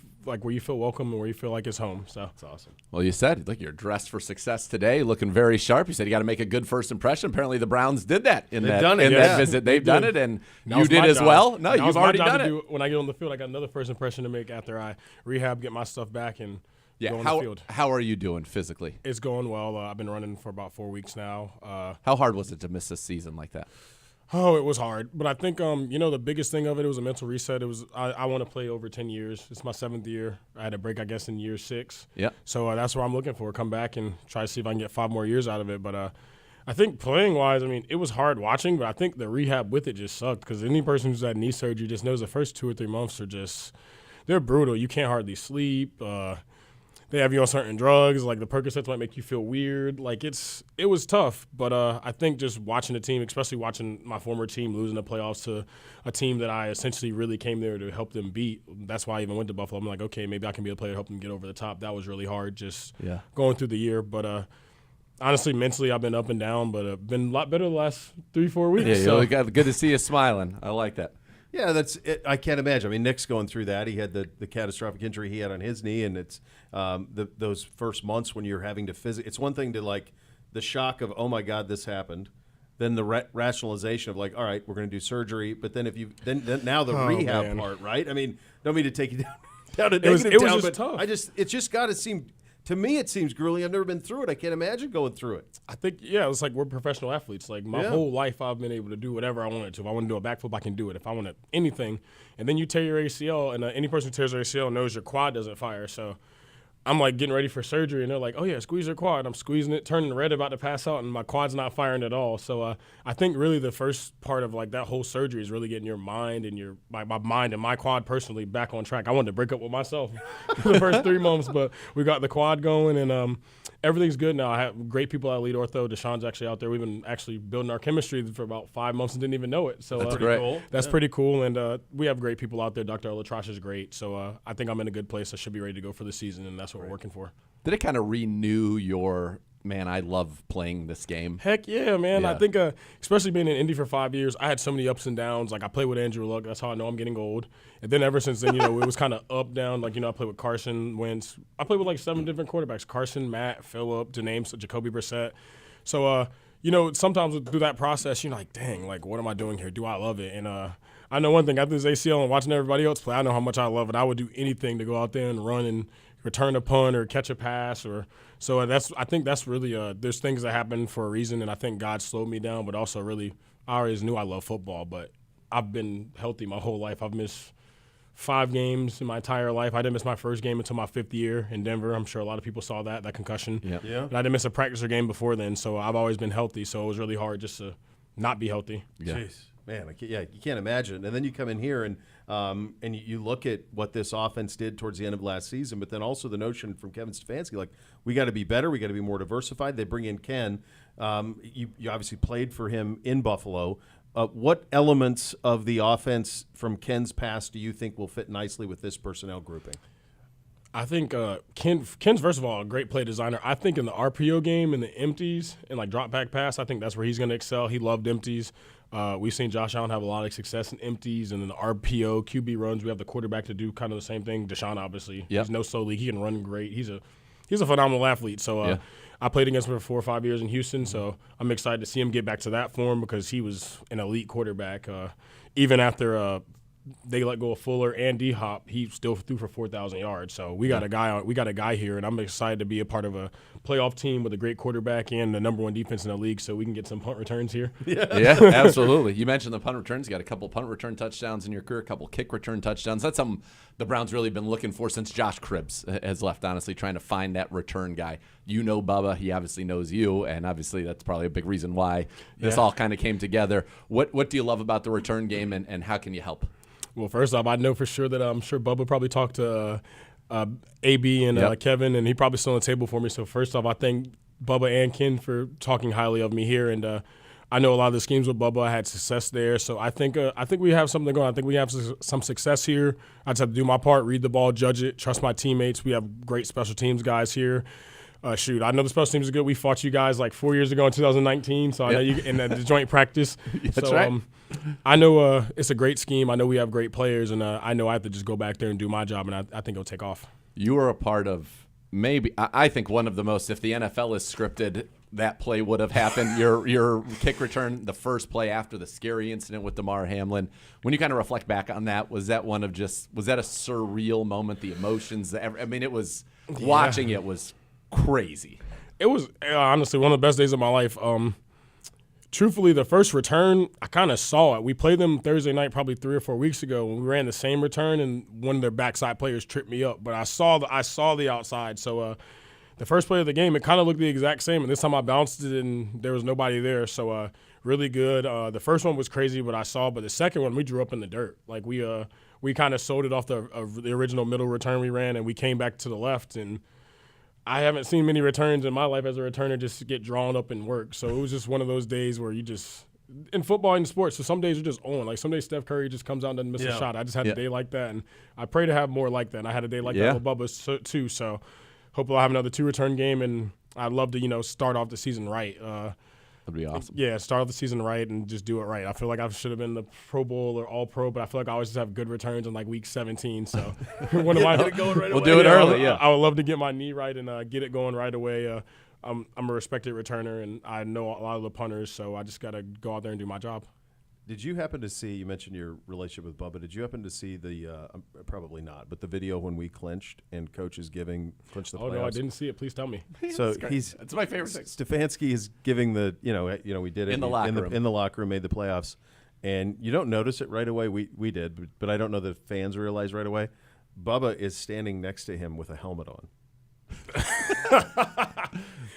feel welcome and where you feel like it's home. So it's awesome.
Well, you said, look, you're dressed for success today, looking very sharp. You said you got to make a good first impression. Apparently, the Browns did that in that visit. They've done it, and you did as well. No, you've already done it.
When I get on the field, I got another first impression to make after I rehab, get my stuff back, and go on the field.
How are you doing physically?
It's going well. I've been running for about 4 weeks now.
How hard was it to miss a season like that?
Oh, it was hard. But I think, the biggest thing of it was a mental reset. It was I want to play over 10 years. It's my 7th year. I had a break, I guess, in year 6.
Yeah.
So that's what I'm looking for, come back and try to see if I can get 5 more years out of it. But I think playing-wise, it was hard watching, but I think the rehab with it just sucked because any person who's had knee surgery just knows the first 2 or 3 months are just – they're brutal. You can't hardly sleep. They have you on certain drugs, like the Percocets might make you feel weird. Like it was tough, but I think just watching the team, especially watching my former team losing the playoffs to a team that I essentially really came there to help them beat. That's why I even went to Buffalo. I'm like, okay, maybe I can be a player to help them get over the top. That was really hard, just going through the year. But honestly, mentally, I've been up and down, but been a lot better the last 3-4 weeks.
Yeah, so. Good to see you smiling. I like that.
Yeah, that's it. I can't imagine. Nick's going through that. He had the catastrophic injury he had on his knee, and it's those first months when you're having to it's one thing to like the shock of, oh my God, this happened. Then the rationalization of like, all right, we're going to do surgery. But then then now the rehab part, right? Don't mean to take you down to negative town, but tough. It's just got to seem. To me, it seems grueling. I've never been through it. I can't imagine going through it.
I think, it's like we're professional athletes. Like my whole life, I've been able to do whatever I wanted to. If I want to do a backflip, I can do it. If I want to anything, and then you tear your ACL, and any person who tears their ACL knows your quad doesn't fire. So I'm like getting ready for surgery, and they're like, oh, yeah, squeeze your quad. I'm squeezing it, turning red, about to pass out, and my quad's not firing at all. So I think really the first part of like that whole surgery is really getting your mind and my mind and my quad personally back on track. I wanted to break up with myself the first 3 months, but we got the quad going, and everything's good now. I have great people that lead ortho. Deshaun's actually out there. We've been actually building our chemistry for about 5 months and didn't even know it. So
that's great. Cool.
That's pretty cool, and we have great people out there. Dr. Latrash is great. So I think I'm in a good place. I should be ready to go for the season, and that's what we're working for.
Did it kind of renew your I love playing this game?
Heck yeah, man. Yeah. I think especially being in Indy for 5 years, I had so many ups and downs. Like I played with Andrew Luck. That's how I know I'm getting old. And then ever since then, it was kind of up, down. Like, I played with Carson Wentz. I played with like 7 different quarterbacks. Carson, Matt, Phillip, to name Jacoby Brissett. So, sometimes through that process, you're like, dang, like what am I doing here? Do I love it? And I know one thing. After this ACL and watching everybody else play, I know how much I love it. I would do anything to go out there and run and return a punt or catch a pass I think that's really there's things that happen for a reason, and I think God slowed me down, but also really I always knew I love football, but I've been healthy my whole life. I've missed 5 games in my entire life. I didn't miss my first game until my 5th year in Denver. I'm sure a lot of people saw that concussion. Yeah. And I didn't miss a practice or game before then, so I've always been healthy, so it was really hard just to not be healthy.
Yeah. Jeez. Man, you can't imagine. And then you come in here and you look at what this offense did towards the end of last season, but then also the notion from Kevin Stefanski, like we got to be better, we got to be more diversified. They bring in Ken. You obviously played for him in Buffalo. What elements of the offense from Ken's past do you think will fit nicely with this personnel grouping?
I think Ken's, first of all, a great play designer. I think in the RPO game and the empties and like drop back pass, I think that's where he's going to excel. He loved empties. We've seen Josh Allen have a lot of success in empties and in the RPO, QB runs. We have the quarterback to do kind of the same thing. Deshaun, obviously. Yep. He's no slow league. He can run great. He's a phenomenal athlete. So I played against him for 4 or 5 years in Houston, so I'm excited to see him get back to that form because he was an elite quarterback. Even after they let go of Fuller and D-Hop, he still threw for 4,000 yards. So we got a guy here, and I'm excited to be a part of a playoff team with a great quarterback and the number 1 defense in the league, so we can get some punt returns here.
Yeah, absolutely. You mentioned the punt returns. You got a couple punt return touchdowns in your career, a couple kick return touchdowns. That's something the Browns really been looking for since Josh Cribbs has left, honestly, trying to find that return guy. You know Bubba. He obviously knows you, and obviously that's probably a big reason why this all kind of came together. What do you love about the return game, and how can you help?
Well, first off, I know for sure that I'm sure Bubba probably talked to AB and Kevin, and he probably still on the table for me. So first off, I thank Bubba and Ken for talking highly of me here, and I know a lot of the schemes with Bubba. I had success there, so I think we have something going. I think we have some success here. I just have to do my part, read the ball, judge it, trust my teammates. We have great special teams guys here. I know the special teams is good. We fought you guys like 4 years ago in 2019, so I know you in the joint practice.
That's right.
I know it's a great scheme. I know we have great players, and I know I have to just go back there and do my job, and I think it'll take off.
You were a part of I think one of the most, if the NFL is scripted, that play would have happened. Your kick return, the first play after the scary incident with Damar Hamlin. When you kind of reflect back on that, was that a surreal moment? The emotions, it was watching it was crazy.
It was honestly one of the best days of my life. Truthfully, the first return, I kind of saw it. We played them Thursday night probably 3 or 4 weeks ago when we ran the same return, and one of their backside players tripped me up. But I saw the outside. So the first play of the game, it kind of looked the exact same. And this time I bounced it, and there was nobody there. So really good. The first one was crazy, but the second one, we drew up in the dirt. Like we kind of sold it off the original middle return we ran, and we came back to the left. And I haven't seen many returns in my life as a returner just get drawn up and work. So it was just one of those days where you just – in football and sports, so some days are just on. Like some days Steph Curry just comes out and doesn't miss a shot. I just had a day like that, and I pray to have more like that. And I had a day like that with Bubba too. So hopefully I'll have another 2-return game, and I'd love to, start off the season right.
That'd be awesome.
Yeah, start off the seson right and just do it right. I feel like I should have been the Pro Bowl or All Pro, but I feel like I always just have good returns in like week 17. So one of my
we'll do it early. Yeah,
I would love to get my knee right and get it going right away. I'm a respected returner, and I know a lot of the punters, so I just got to go out there and do my job.
Did you happen to see, you mentioned your relationship with Bubba, did you happen to see probably not, but the video when we clinched and Coach is clinched the playoffs?
Oh, no, I didn't see it. Please tell me.
So
it's my favorite thing.
Stefanski is giving we did it
in the locker room.
In the locker room, made the playoffs. And you don't notice it right away. We did, but I don't know that fans realize right away. Bubba is standing next to him with a helmet on.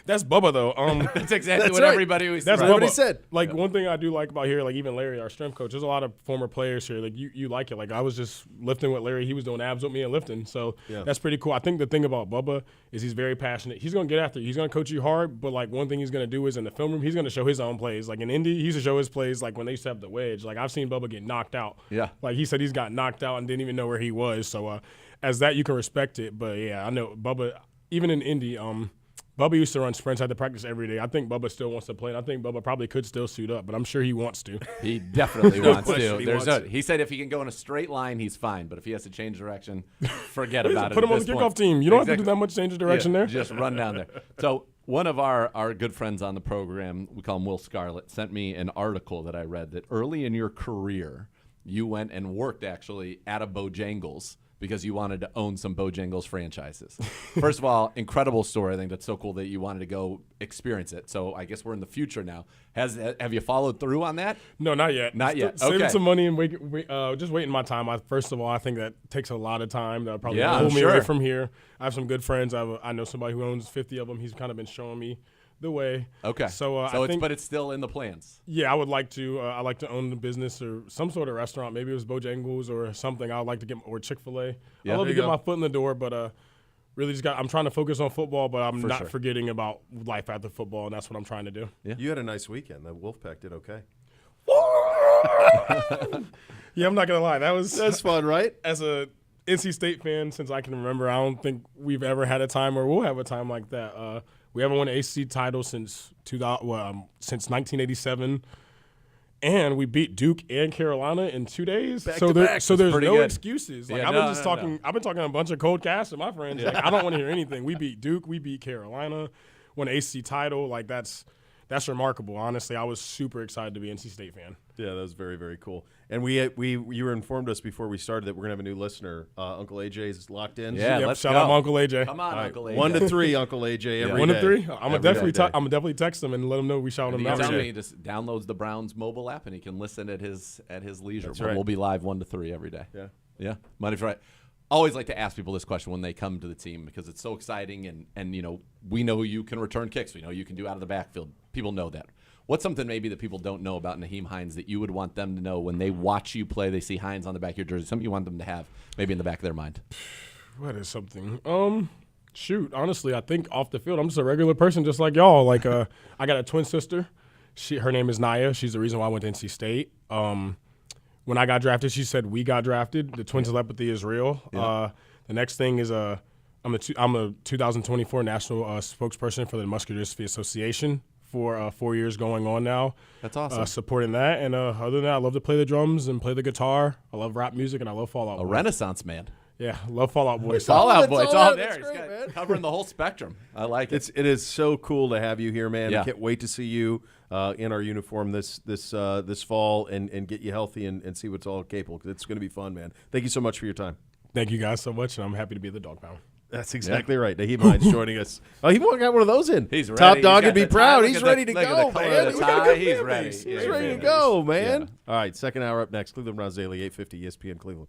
That's Bubba, though.
That's exactly what
right.
everybody was.
That's
what he
Bubba.
said.
Like, one thing I do like about here, like even Larry, our strength coach, there's a lot of former players here. Like, you like it. Like, I was just lifting with Larry. He was doing abs with me and lifting. So that's pretty cool. I think the thing about Bubba is he's very passionate. He's going to get after you. He's going to coach you hard, but, like, one thing he's going to do is in the film room, he's going to show his own plays. Like, in Indy, he used to show his plays, like, when they used to have the wedge. Like, I've seen Bubba get knocked out.
Yeah.
Like, he said he's got knocked out and didn't even know where he was. So, as that, you can respect it. But, yeah, I know Bubba, even in Indy, Bubba used to run sprints. I had to practice every day. I think Bubba still wants to play, and I think Bubba probably could still suit up, but I'm sure he wants to.
He definitely wants to.
He
He said if he can go in a straight line, he's fine, but if he has to change direction, forget about it.
Put him on the kickoff team. You don't have to do that much change of direction there.
Just run down there. So one of our good friends on the program, we call him Will Scarlett, sent me an article that I read that early in your career, you went and worked actually at a Bojangles because you wanted to own some Bojangles franchises. First of all, incredible story. I think that's so cool that you wanted to go experience it. So I guess we're in the future now. Have you followed through on that?
No, not yet.
Not yet.
Saving
Okay.
some money and just waiting my time. First of all, I think that takes a lot of time. That'll probably pull me away from here. I have some good friends. I know somebody who owns 50 of them. He's kind of been showing me the way.
Okay.
So
it's still in the plans.
Yeah, I would like to. I like to own the business or some sort of restaurant. Maybe it was Bojangles or something. I would like to get or Chick-fil-A.
Yeah,
I love to get my foot in the door, but really I'm trying to focus on football, but I'm not forgetting about life after football, and that's what I'm trying to do.
Yeah.
You had a nice weekend. The Wolfpack did okay.
Yeah, I'm not gonna lie.
That's fun, right?
As a NC State fan, since I can remember, I don't think we've ever had a time or we'll have a time like that. We haven't won an ACC title since 1987, and we beat Duke and Carolina in 2 days.
Back
so
to back.
so there's
pretty
no
good.
excuses. Like
Yeah,
I've been talking a bunch of cold casts to my friends. Like I don't want to hear anything. We beat Duke, we beat Carolina, won an ACC title. Like that's that's remarkable. Honestly, I was super excited to be an NC State fan.
Yeah, that was very, very cool. And you were informed us before we started that we're gonna have a new listener. Uncle AJ's locked in.
Yeah,
Yep,
let's
shout
go.
out my Uncle AJ.
Come on,
All right,
Uncle AJ.
1 to 3, Uncle AJ. Every
1 to
day.
3. I'm gonna
Every
definitely text him and let him know we shout
And
him
he
out.
tells
every
me
day.
he just downloads the Browns mobile app and he can listen at his leisure.
That's
But
right.
We'll be live 1 to 3 every day.
Yeah.
Monday, Friday. Always like to ask people this question when they come to the team because it's so exciting and we know you can return kicks. We know you can do out of the backfield. People know that. What's something maybe that people don't know about Nyheim Hines that you would want them to know when they watch you play? They see Hines on the back of your jersey. Something you want them to have maybe in the back of their mind.
What is something? Shoot, honestly, I think off the field, I'm just a regular person, just like y'all. Like, I got a twin sister. Her name is Naya. She's the reason why I went to NC State. When I got drafted, she said we got drafted. The twin telepathy is real.
Yeah.
The next thing is I'm a 2024 national spokesperson for the Muscular Dystrophy Association for 4 years going on now.
That's awesome.
Supporting that, and other than that, I love to play the drums and play the guitar. I love rap music, and I love Fall Out
A
Boy.
Renaissance man.
Yeah, love Fall Out Boy.
Fall Out
that's
Boy. It's
all
all
there.
there.
That's
He's
great,
got
man.
covering the whole spectrum. I like it.
It is so cool to have you here, man.
Yeah.
Can't wait to see you in our uniform this fall and get you healthy and see what's all capable. 'Cause it's going to be fun, man. Thank you so much for your time.
Thank you guys so much, and I'm happy to be the dog pound.
That's exactly right. Nyheim Hines joining us. Oh, he got one of those in.
He's ready.
Top
He's
dog
got
would be
the tie.
proud.
Look
He's
at the-
ready to
look at
go,
the color of
man.
the
We got a
tie.
good
He's
fan
ready.
base.
Yeah,
He's ready to
fan
go,
base.
man.
Yeah.
All right, second hour up next. Cleveland Browns Daily, 850 ESPN Cleveland.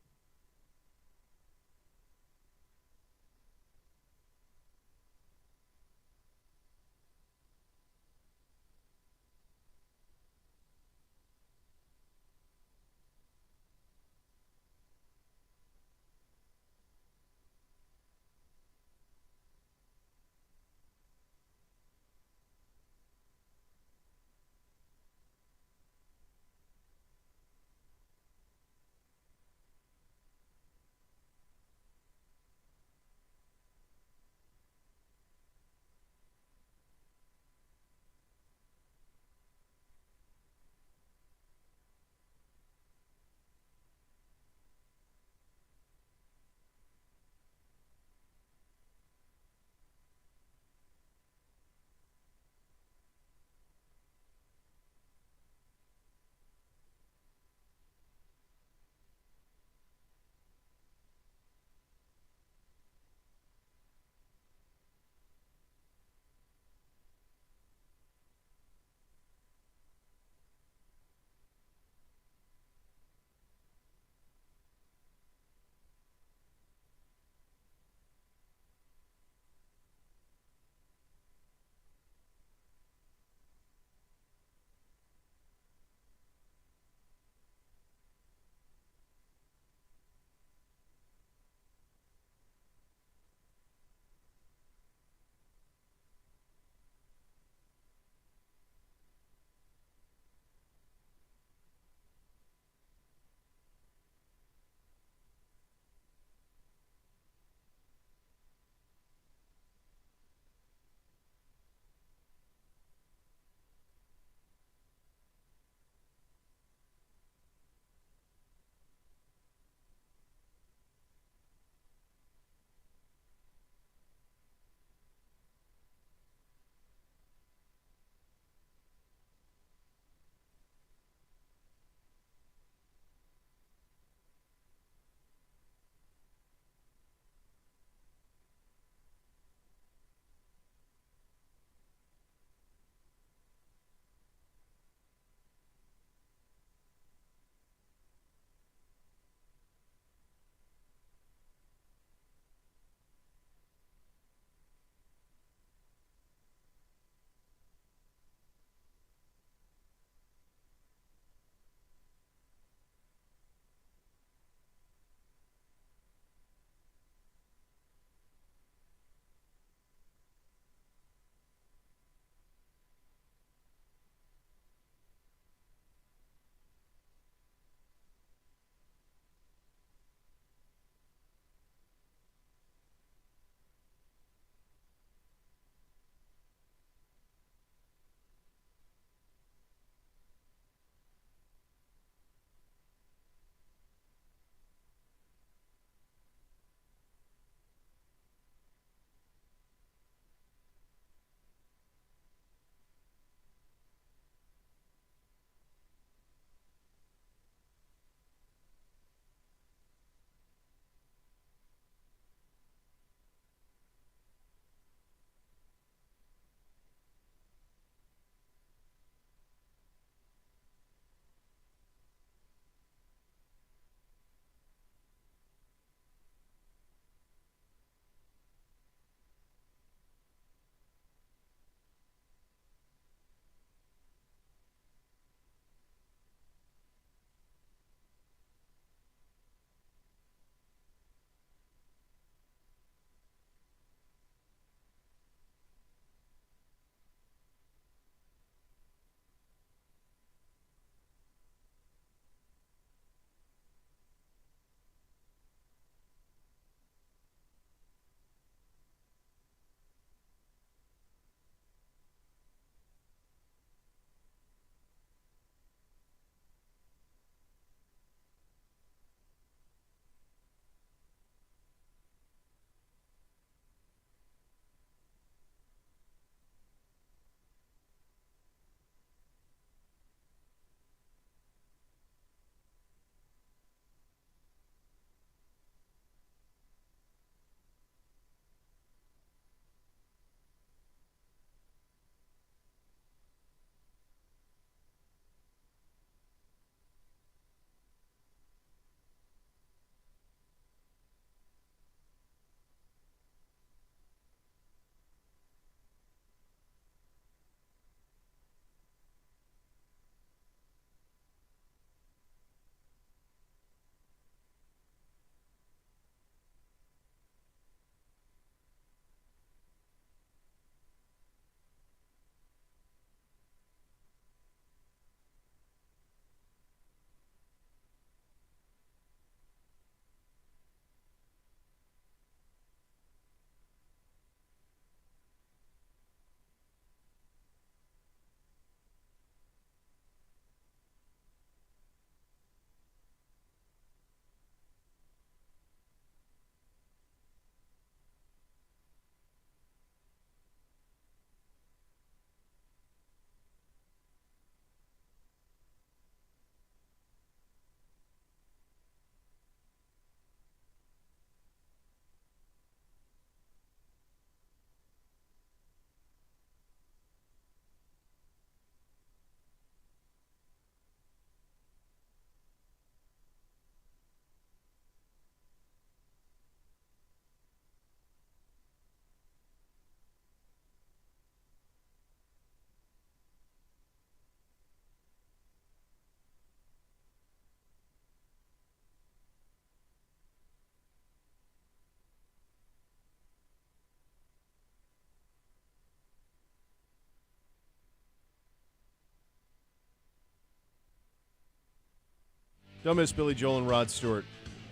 Don't miss Billy Joel and Rod Stewart.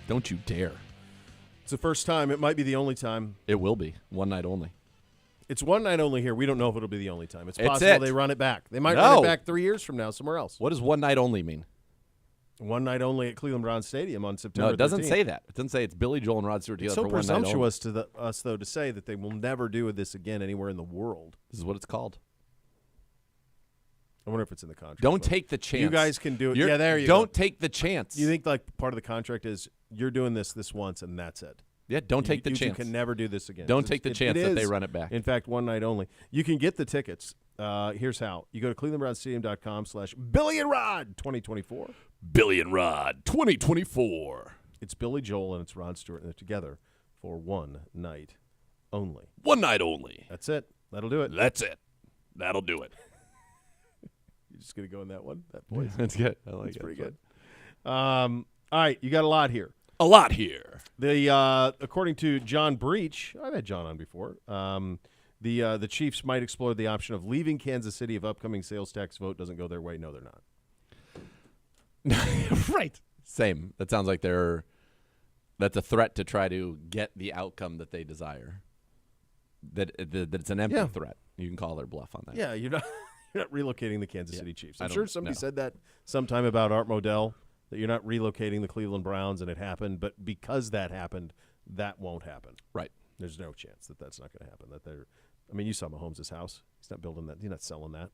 Don't you dare.
It's the first time. It might be the only time.
It will be. One night only.
It's one night only here. We don't know if it'll be the only time. It's
It's
possible
it.
they run it back. They might run it back 3 years from now somewhere else.
What does one night only mean?
One night only at Cleveland Browns Stadium on September
No, it doesn't
13th.
say that. It doesn't say it's Billy Joel and Rod Stewart
It's
together
so
for one night only.
presumptuous to us, though, to say that they will never do this again anywhere in the world.
This is what it's called.
I wonder if it's in the contract.
Don't
though.
take the chance.
You guys can do it.
You're-
Yeah, there you
Don't
go.
take the chance.
You think like part of the contract is you're doing this once and that's it.
Yeah, don't take the
You
chance.
can never do this again.
Don't
It's-
take the
it
chance that they
is,
run it back.
In fact, one night only. You can get the tickets. Here's how. You go to clevelandbrownsstadium.com/Billy and Rod 2024.
Billy and Rod 2024.
It's Billy Joel and it's Rod Stewart, and they're together for one night only.
One night only.
That's it. That'll do it.
That's it. That'll do it.
You're just going to go in that one? That voice?
That's good. I like
That's
it.
pretty good. All right, you got a lot here.
A lot here.
According to John Breach, I've had John on before. The Chiefs might explore the option of leaving Kansas City if upcoming sales tax vote doesn't go their way. No, they're not.
Right. Same. That sounds like that's a threat to try to get the outcome that they desire. That it's an empty
Yeah.
threat. You can call their bluff on that.
Yeah, you're not relocating the Kansas City Chiefs. I'm
I
sure
don't
somebody
know.
said that sometime about Art Modell, that you're not relocating the Cleveland Browns, and it happened. But because that happened, that won't happen.
Right.
There's no chance that that's not going to happen. You saw Mahomes' house. He's not building that. He's not selling that.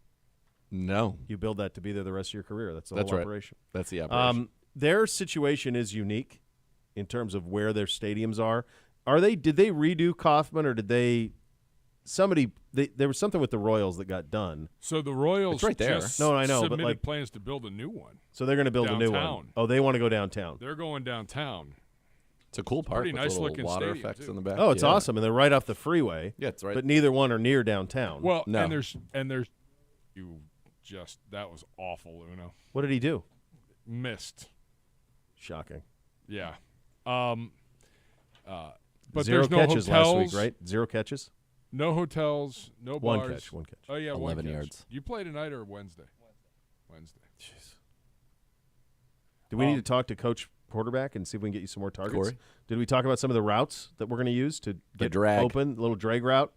No.
You build that to be there the rest of your career. That's the
That's
whole
right.
operation.
That's the operation.
Their situation is unique in terms of where their stadiums are. Did they redo Kauffman, or did they? There was something with the Royals that got done.
So the Royals
It's right there.
just
No, I know, but,
submitted
like-
plans to build a new one.
So they're going to build a new one.
Downtown.
Oh, they want to go downtown.
They're going downtown.
It's a cool park
pretty
with
nice
little
looking
water
stadium,
effects
too.
in the back.
Oh, it's
Yeah.
awesome, and they're right off the freeway.
Yeah, it's right.
But neither one are near downtown.
Well,
No.
and there's that was awful, Uno.
What did he do?
Missed.
Shocking.
Yeah. But
Zero
there's no
catches
hotels.
last week, right? 0 catches.
No hotels, no
One
bars.
catch. One catch.
Oh yeah,
11
one catch.
yards.
You play tonight or Wednesday? Wednesday.
Jeez. Do we need to talk to Coach Quarterback and see if we can get you some more targets?
Corey?
Did we talk about some of the routes that we're going to use to get
drag.
open? Little drag route.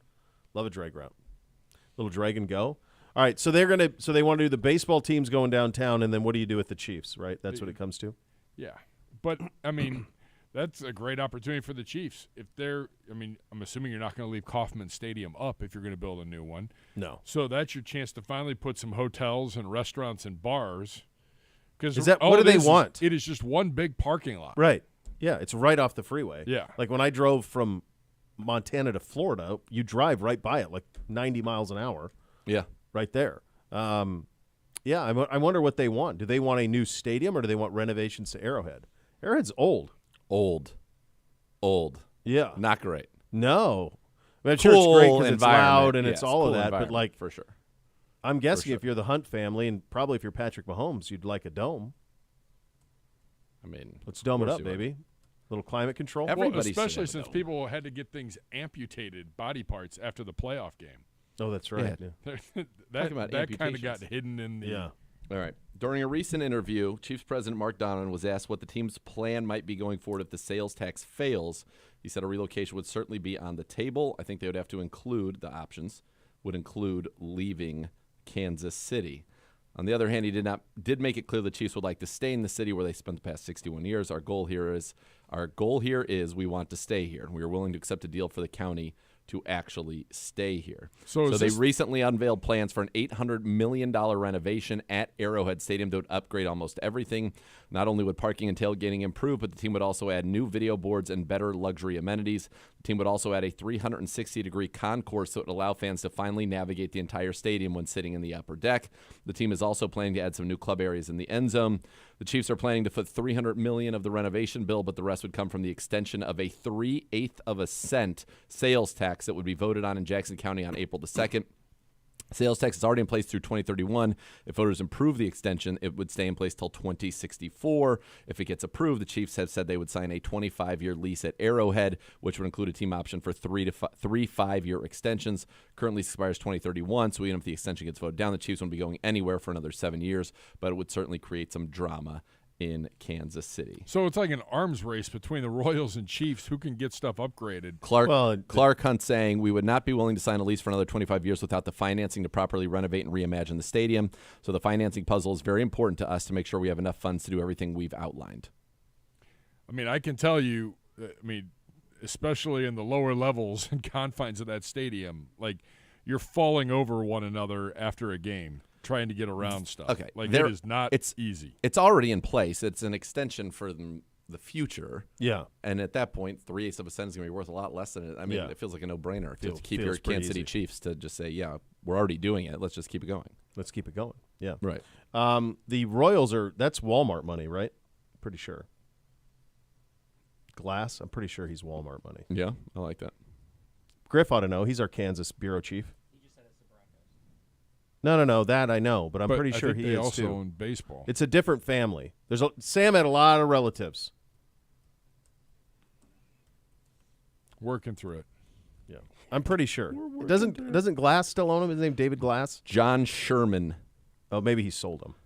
Love a drag route. Little drag and go. All right, so they want to do the baseball teams going downtown, and then what do you do with the Chiefs? Right, that's what it comes to.
Yeah, but I mean, that's a great opportunity for the Chiefs. If I'm assuming you're not going to leave Kauffman Stadium up if you're going to build a new one.
No.
So that's your chance to finally put some hotels and restaurants and bars. Because
Is that what do they want?
It is just one big parking lot.
Right. Yeah, it's right off the freeway.
Yeah.
Like when I drove from Montana to Florida, you drive right by it, like 90 miles an hour,
Yeah.
right there. Yeah, I wonder what they want. Do they want a new stadium or do they want renovations to Arrowhead? Arrowhead's old.
Old.
Yeah.
Not great.
No. I mean, I'm sure it's great
Cool
because it's
environment.
loud and
Yes,
it's all
cool
of that. But
environment,
like,
for sure.
I'm guessing
sure.
if you're the Hunt family and probably if you're Patrick Mahomes, you'd like a dome.
I mean,
Let's dome it
course
up,
you would.
baby. Little climate control.
Every-
Well,
Everybody should
especially
have a
since
dome.
people had to get things amputated, body parts, after the playoff game.
Oh, that's right.
Yeah.
Yeah.
that
about
kind of got
amputations.
hidden in the.
Yeah.
All right. During a recent interview, Chiefs President Mark Donovan was asked what the team's plan might be going forward if the sales tax fails. He said a relocation would certainly be on the table. I think they would have to include the options, would include leaving Kansas City. On the other hand, he did make it clear the Chiefs would like to stay in the city where they spent the past 61 years. Our goal here is we want to stay here. We are willing to accept a deal for the county to actually stay here.
So is
they
this-
recently unveiled plans for an $800 million renovation at Arrowhead Stadium that would upgrade almost everything. Not only would parking and tailgating improve, but the team would also add new video boards and better luxury amenities. The team would also add a 360-degree concourse that would allow fans to finally navigate the entire stadium when sitting in the upper deck. The team is also planning to add some new club areas in the end zone. The Chiefs are planning to foot $300 million of the renovation bill, but the rest would come from the extension of a 3/8 of a cent sales tax that would be voted on in Jackson County on April the 2nd. Sales tax is already in place through 2031. If voters approve the extension, it would stay in place till 2064. If it gets approved, the Chiefs have said they would sign a 25-year lease at Arrowhead, which would include a team option for three 5-year extensions. Currently expires 2031, so even if the extension gets voted down, the Chiefs won't be going anywhere for another 7 years, but it would certainly create some drama in Kansas City.
So it's like an arms race between the Royals and Chiefs. Who can get stuff upgraded?
Clark Hunt saying, we would not be willing to sign a lease for another 25 years without the financing to properly renovate and reimagine the stadium. So the financing puzzle is very important to us to make sure we have enough funds to do everything we've outlined.
I mean, I can tell you, especially in the lower levels and confines of that stadium, like you're falling over one another after a game trying to get around stuff.
Okay.
Like it is not easy.
It's already in place. It's an extension for the future.
Yeah.
And at that point, 3/8 of a cent is going to be worth a lot less than it. I mean, it feels like a no-brainer to keep your Kansas City Chiefs to just say, yeah, we're already doing it. Let's just keep it going.
Let's keep it going. Yeah.
Right.
The Royals that's Walmart money, right? Pretty sure. Glass, I'm pretty sure he's Walmart money.
Yeah, I like that.
Griff ought to know. He's our Kansas bureau chief. He just said it's the Broncos. No, that I know, but I'm pretty sure
I think
he
they
is
also
too.
own baseball.
It's a different family. Sam had a lot of relatives.
Working through it.
Yeah, I'm pretty sure. Doesn't Glass still own him? His name David Glass.
John Sherman.
Oh, maybe he sold him.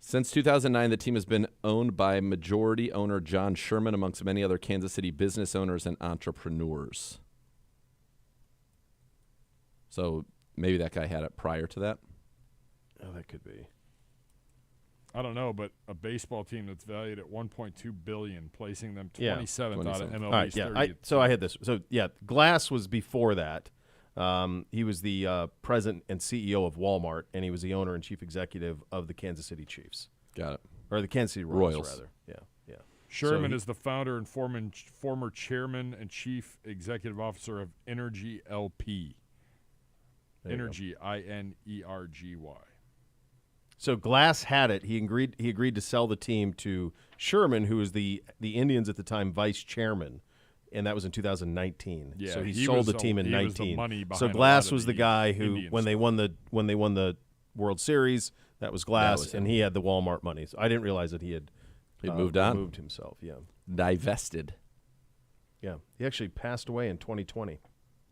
Since 2009, the team has been owned by majority owner John Sherman, amongst many other Kansas City business owners and entrepreneurs. So maybe that guy had it prior to that.
Oh, that could be.
I don't know, but a baseball team that's valued at $1.2 billion, placing them 27th out of MLB's
All right,
30th.
So I had this. So yeah, Glass was before that. He was the president and CEO of Walmart, and he was the owner and chief executive of the Kansas City Chiefs.
Got it.
Or the Kansas City Royals. Rather. Yeah.
Sherman is the founder and former chairman and chief executive officer of Energy LP. Energy, INERGY.
So Glass had it. He agreed to sell the team to Sherman, who was the Indians at the time vice chairman, and that was in 2019.
Yeah,
so he sold the team in 19.
Was the money behind
so Glass was
the
the guy who,
Indian
when they won the World Series, that was Glass, and he had the Walmart money. So I didn't realize that he had
moved on,
moved himself. Yeah,
divested.
Yeah, he actually passed away in 2020.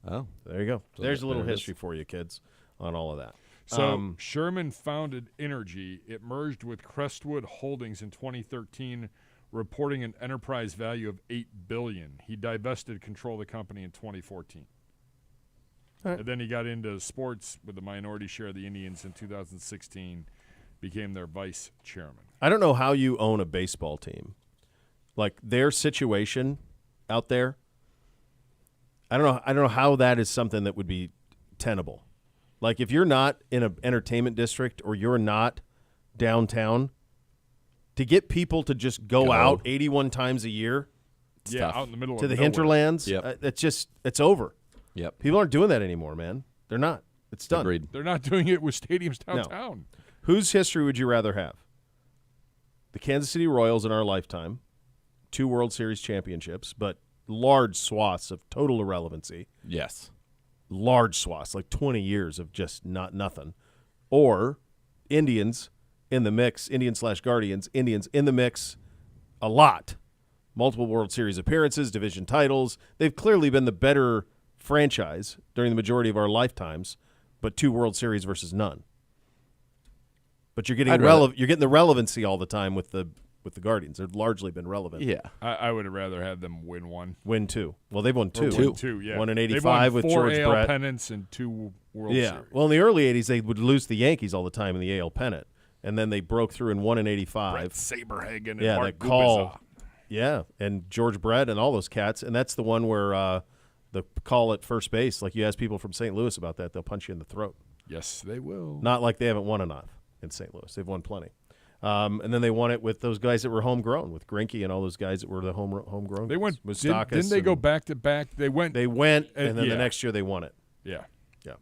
Oh,
there you go.
So
there's a little
there it
history for you, kids, on all of that.
So Sherman founded Energy. It merged with Crestwood Holdings in 2013, reporting an enterprise value of $8 billion. He divested control of the company in 2014.
Right.
And then he got into sports with a minority share of the Indians in 2016, became their vice chairman.
I don't know how you own a baseball team. Like their situation out there, I don't know how that is something that would be tenable. Like if you're not in an entertainment district or you're not downtown, to get people to just go out 81 times a year,
out in the middle
to
of
the
nowhere.
hinterlands, it's over.
Yep.
People aren't doing that anymore, man. They're not. It's done.
Agreed.
They're not doing it with stadiums downtown.
No. Whose history would you rather have? The Kansas City Royals in our lifetime, 2 World Series championships, but large swaths of total irrelevancy.
Yes.
Large swaths, like 20 years of just nothing. Or Indians in the mix, Indians/Guardians, Indians in the mix a lot. Multiple World Series appearances, division titles. They've clearly been the better franchise during the majority of our lifetimes, but 2 World Series versus none. But you're getting the relevancy all the time with the Guardians. They've largely been relevant.
Yeah.
I would have rather had them win 1.
Win 2. Well, they've won 2.
Win 2, yeah.
One in
They've
'85
won
with
4
George
AL
Brett.
pennants and 2 World
Yeah.
Series.
Well, in the early '80s, they would lose to the Yankees all the time in the AL pennant, and then they broke through and won in '85.
Brett Saberhagen and
Yeah,
Mark
that call.
Gubicza.
Yeah, and George Brett and all those cats, and that's the one where the call at first base, like you ask people from St. Louis about that, they'll punch you in the throat.
Yes, they will.
Not like they haven't won enough in St. Louis. They've won plenty. And then they won it with those guys that were homegrown, with Grinke and all those guys that were the homegrown.
They went.
Moustakas
Didn't they go back to back? They went.
and then
yeah.
the next year they won it.
Yeah.
Yeah.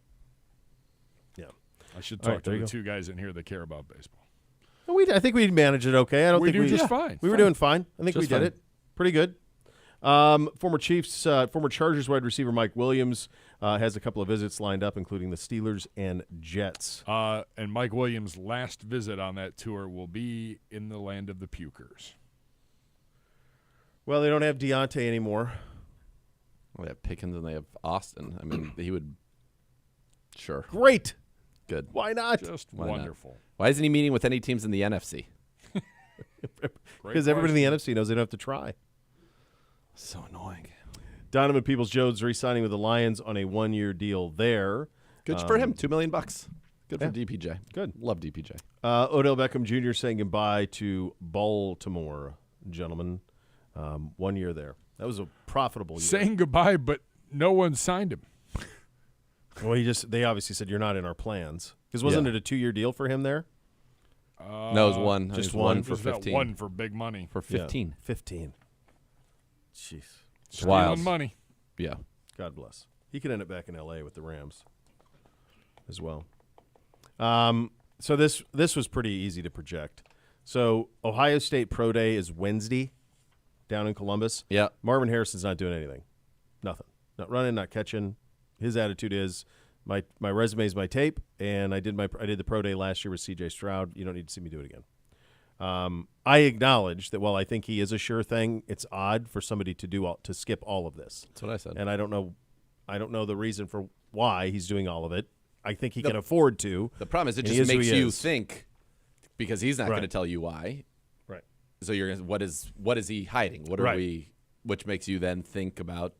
I should
All
talk
right,
to
there
the
you
2 guys in here that care about baseball.
I think we managed it okay. I don't
We
think
do just fine.
We were
Fine.
doing fine. I think we
Just
did
fine.
it pretty good. Former Chargers wide receiver Mike Williams has a couple of visits lined up, including the Steelers and Jets.
And Mike Williams' last visit on that tour will be in the land of the pukers.
Well, they don't have Deontay anymore.
Well, they have Pickens and they have Austin. I mean, he would. Sure.
Great.
Good.
Why not?
Just
Why not?
wonderful.
Why isn't he meeting with any teams in the NFC?
Because everybody in the NFC knows they don't have to try.
So annoying.
Donovan Peoples-Jones re-signing with the Lions on a 1-year deal there.
Good for him. $2 million. Good for DPJ.
Good.
Love DPJ.
Odell Beckham Jr. saying goodbye to Baltimore, gentlemen. 1 year there. That was a profitable year.
Saying goodbye, but no one signed him.
Well, they obviously said you're not in our plans. Because wasn't it a 2-year deal for him there?
No, it was one.
Just
it was one for
Just that
15.
one for big money.
For 15.
Yeah, 15. Jeez.
Wild.
Stealing money.
Yeah.
God bless. He could end up back in L.A. with the Rams as well. So this was pretty easy to project. So Ohio State Pro Day is Wednesday down in Columbus.
Yeah.
Marvin Harrison's not doing anything. Nothing. Not running, not catching. His attitude is my resume is my tape, and I did the Pro Day last year with C.J. Stroud. You don't need to see me do it again. I acknowledge that while I think he is a sure thing, it's odd for somebody to skip all of this.
That's what I said.
And I don't know the reason for why he's doing all of it. I think he can afford to.
The problem is it
and
just
he
makes
who he
you
is.
think, because he's not going to
Right.
tell you why.
Right.
So what is he hiding? What are
Right.
we? Which makes you then think about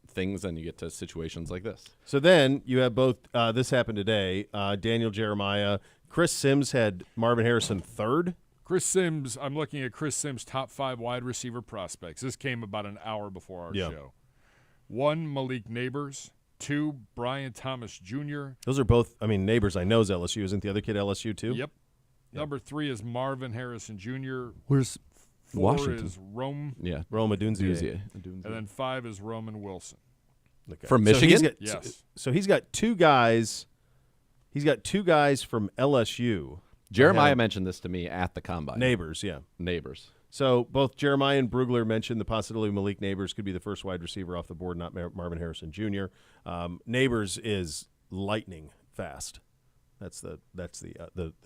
things, and you get to situations like this.
So then you have both. This happened today. Daniel Jeremiah, Chris Sims had Marvin Harrison third.
Chris Sims, I'm looking at Chris Sims' top 5 wide receiver prospects. This came about an hour before our show. 1, Malik Neighbors. 2, Brian Thomas Jr.
Those are both. I mean, neighbors. I know is LSU. Isn't the other kid LSU too?
Yep. Number 3 is Marvin Harrison Jr.
Where's
4
Washington?
is Rome.
Yeah.
Roma Dunzier.
Dunzier.
And then 5 is Roman Wilson.
Okay.
From
So he's
Michigan?
got-
Yes.
So he's got 2 guys. He's got 2 guys from LSU.
Jeremiah mentioned this to me at the combine.
Neighbors, yeah.
Neighbors.
So both Jeremiah and Brugler mentioned the possibility of Malik Neighbors could be the first wide receiver off the board, not Marvin Harrison Jr. Neighbors is lightning fast. That's the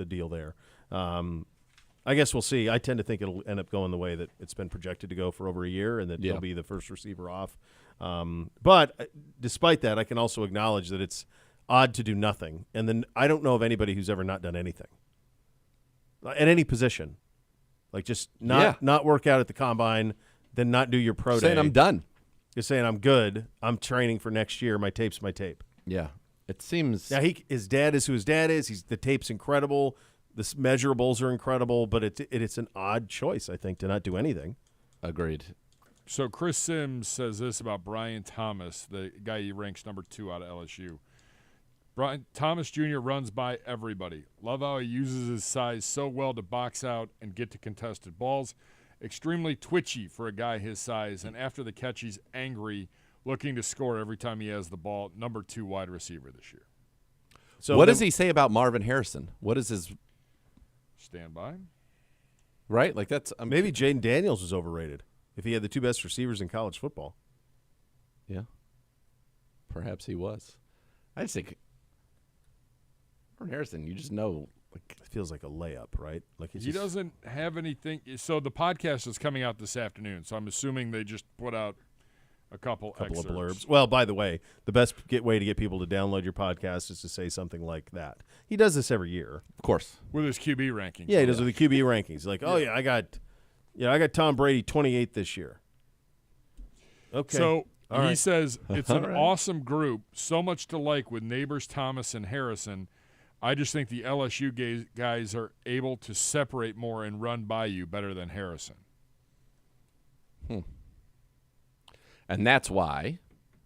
deal there. I guess we'll see. I tend to think it'll end up going the way that it's been projected to go for over a year, and that he'll be the first receiver off. But despite that, I can also acknowledge that it's odd to do nothing. And then I don't know of anybody who's ever not done anything at any position. Like just not work out at the combine, then not do your pro day.
Saying I'm done.
Just saying I'm good. I'm training for next year. My tape's my tape.
Yeah. It seems.
Now his dad is who his dad is. The tape's incredible. The measurables are incredible, but it's an odd choice, I think, to not do anything.
Agreed.
So Chris Sims says this about Brian Thomas, the guy he ranks number 2 out of LSU. Brian Thomas Jr. runs by everybody. Love how he uses his size so well to box out and get to contested balls. Extremely twitchy for a guy his size, and after the catch, he's angry, looking to score every time he has the ball. Number 2 wide receiver this year.
So
what does he say about Marvin Harrison? What is his
Stand by.
right? Like that's
maybe Jaden Daniels was overrated if he had the 2 best receivers in college football.
Yeah. Perhaps he was. I just think Marvin Harrison, you just know.
Like, it feels like a layup, right? Like
He doesn't have anything. So the podcast is coming out this afternoon, so I'm assuming they just put out a couple
of
excerpts.
blurbs. Well, by the way, the best way to get people to download your podcast is to say something like that. He does this every year.
Of course.
With his QB rankings.
Yeah, he does with the QB rankings. Like, oh yeah, I got Tom Brady 28th this year. Okay.
So
All
he
right.
says it's an
right.
awesome group, so much to like with Neighbors, Thomas, and Harrison. I just think the LSU guys are able to separate more and run by you better than Harrison.
And that's why,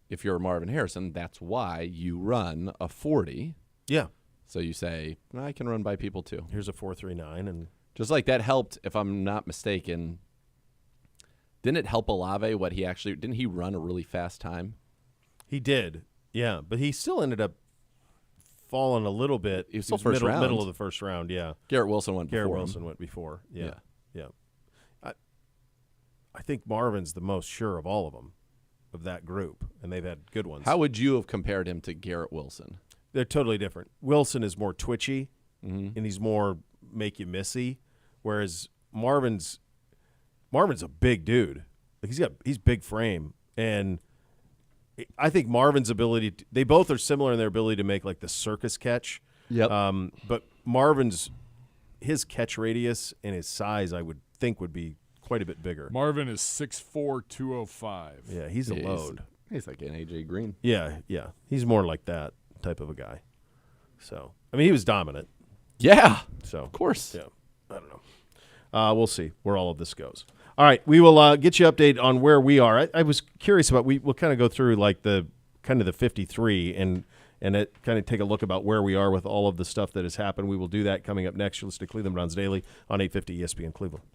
if you're Marvin Harrison, that's why you run a 40.
Yeah.
So you say, I can run by people too.
Here's a 4.39 and
Just like that helped, if I'm not mistaken. Didn't it help Olave didn't he run a really fast time?
he did. Yeah, but he still ended up falling a little bit.
He was still first round.
Middle of the first round, yeah.
Garrett Wilson went
Garrett
before
Wilson
him.
went before. Yeah. I think Marvin's the most sure of all of them, of that group, and they've had good ones.
How would you have compared him to Garrett Wilson?
They're totally different. Wilson is more twitchy, and he's more make you missy, whereas Marvin's a big dude. Like he's big frame, and I think Marvin's ability. They both are similar in their ability to make like the circus catch.
Yep.
But Marvin's his catch radius and his size, I would think, would be quite a bit bigger.
Marvin is 6'4", 205.
Yeah, he's a load.
He's like an AJ Green.
Yeah. He's more like that type of a guy. So, I mean, he was dominant.
Yeah,
So,
of course.
yeah, I don't know. We'll see where all of this goes. All right, we will get you update on where we are. I was curious about. We'll kind of go through like the 53 and it kind of take a look about where we are with all of the stuff that has happened. We will do that coming up next. You'll listen to Cleveland Browns Daily on 850 ESPN Cleveland.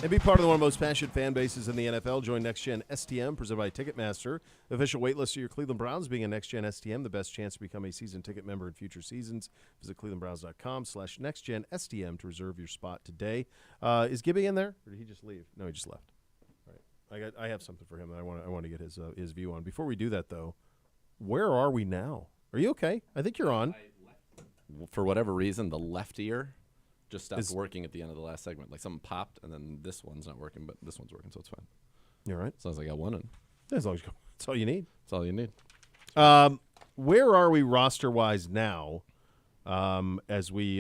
And be part of one of the most passionate fan bases in the NFL. Join Next Gen STM, presented by Ticketmaster. Official waitlist of your Cleveland Browns. Being a Next Gen STM, the best chance to become a season ticket member in future seasons. Visit clevelandbrowns.com/NextGenSTM to reserve your spot today. Is Gibby in there, or did he just leave? No, he just left. All right, I have something for him that I want to get his view on. Before we do that, though, where are we now? Are you okay? I think you're on.
For whatever reason, the left ear just stopped working at the end of the last segment. Like something popped, and then this one's not working, but this one's working, so it's fine.
You all right?
Sounds like I got one in.
As long as that's all you need.
That's all you need.
Where are we roster-wise now? As we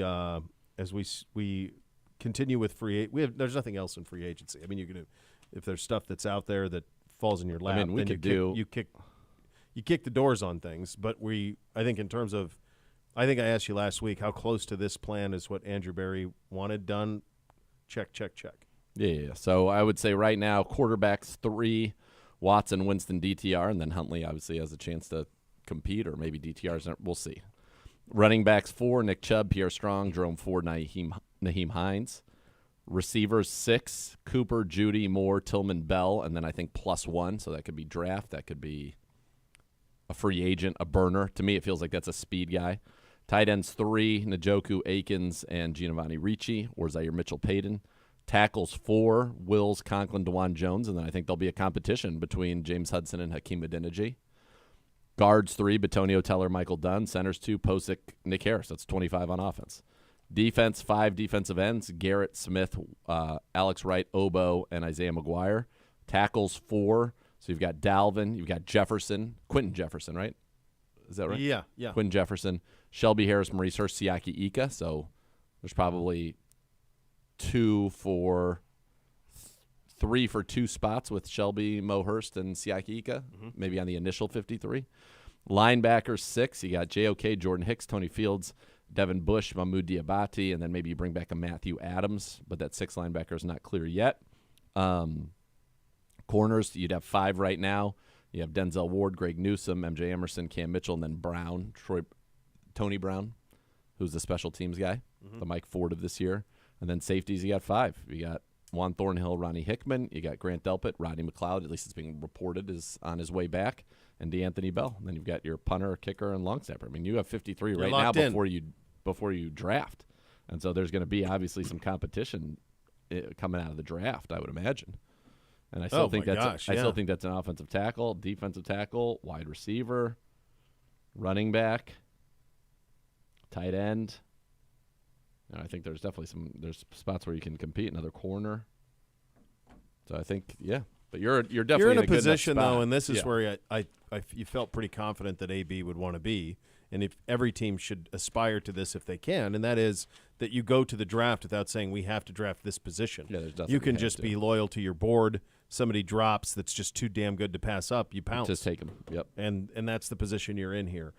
continue with there's nothing else in free agency. I mean, if there's stuff that's out there that falls in your lap.
I mean, we
then
could
you kick the doors on things. But I think in terms of, I think I asked you last week how close to this plan is what Andrew Berry wanted done. Check.
Yeah. So I would say right now, quarterbacks 3, Watson, Winston, DTR, and then Huntley obviously has a chance to compete, or maybe DTR's. We'll see. Running backs 4, Nick Chubb, Pierre Strong, Jerome Ford, Nyheim Hines. Receivers 6, Cooper, Judy, Moore, Tillman, Bell, and then I think +1. So that could be draft. That could be a free agent, a burner. To me, it feels like that's a speed guy. Tight ends 3, Njoku, Akins, and Giovanni Ricci, or Zaire Mitchell-Payton. Tackles 4, Wills, Conklin, DeJuan Jones, and then I think there'll be a competition between James Hudson and Hakeem Adeniji. Guards 3, Batonio Teller, Michael Dunn. Centers 2, Posick, Nick Harris. That's 25 on offense. Defense 5, defensive ends, Garrett Smith, Alex Wright, Obo, and Isaiah McGuire. Tackles 4, so you've got Dalvin, you've got Jefferson, Quentin Jefferson, right? Is that right?
Yeah.
Quentin Jefferson, Shelby Harris, Maurice Hurst, Siaki Ika. So there's probably 3 for 2 spots with Shelby, Mo Hurst, and Siaki Ika, maybe on the initial 53. Linebackers 6, you got JOK, Jordan Hicks, Tony Fields, Devin Bush, Mahmoud Diabate, and then maybe you bring back a Matthew Adams, but that 6 linebacker is not clear yet. Corners, you'd have 5 right now. You have Denzel Ward, Greg Newsome, MJ Emerson, Cam Mitchell, and then Brown, Tony Brown, who's the special teams guy, the Mike Ford of this year. And then safeties, you got 5. You got Juan Thornhill, Ronnie Hickman. You got Grant Delpit, Rodney McLeod, at least it's being reported, is on his way back, and DeAnthony Bell. And then you've got your punter, kicker, and long snapper. I mean, you have 53 right now before you draft. And so there's going to be obviously some competition coming out of the draft, I would imagine. And I still think that's an offensive tackle, defensive tackle, wide receiver, running back, tight end. And I think there's definitely there's spots where you can compete. Another corner. So I think, but you're definitely
in a
good
position
spot.
though, and this is where you felt pretty confident that AB would want to be, and if every team should aspire to this if they can, and that is that you go to the draft without saying we have to draft this position.
Yeah, there's nothing
you can just be loyal to your board. Somebody drops that's just too damn good to pass up, you pounce.
Just take them. Yep.
And that's the position you're in here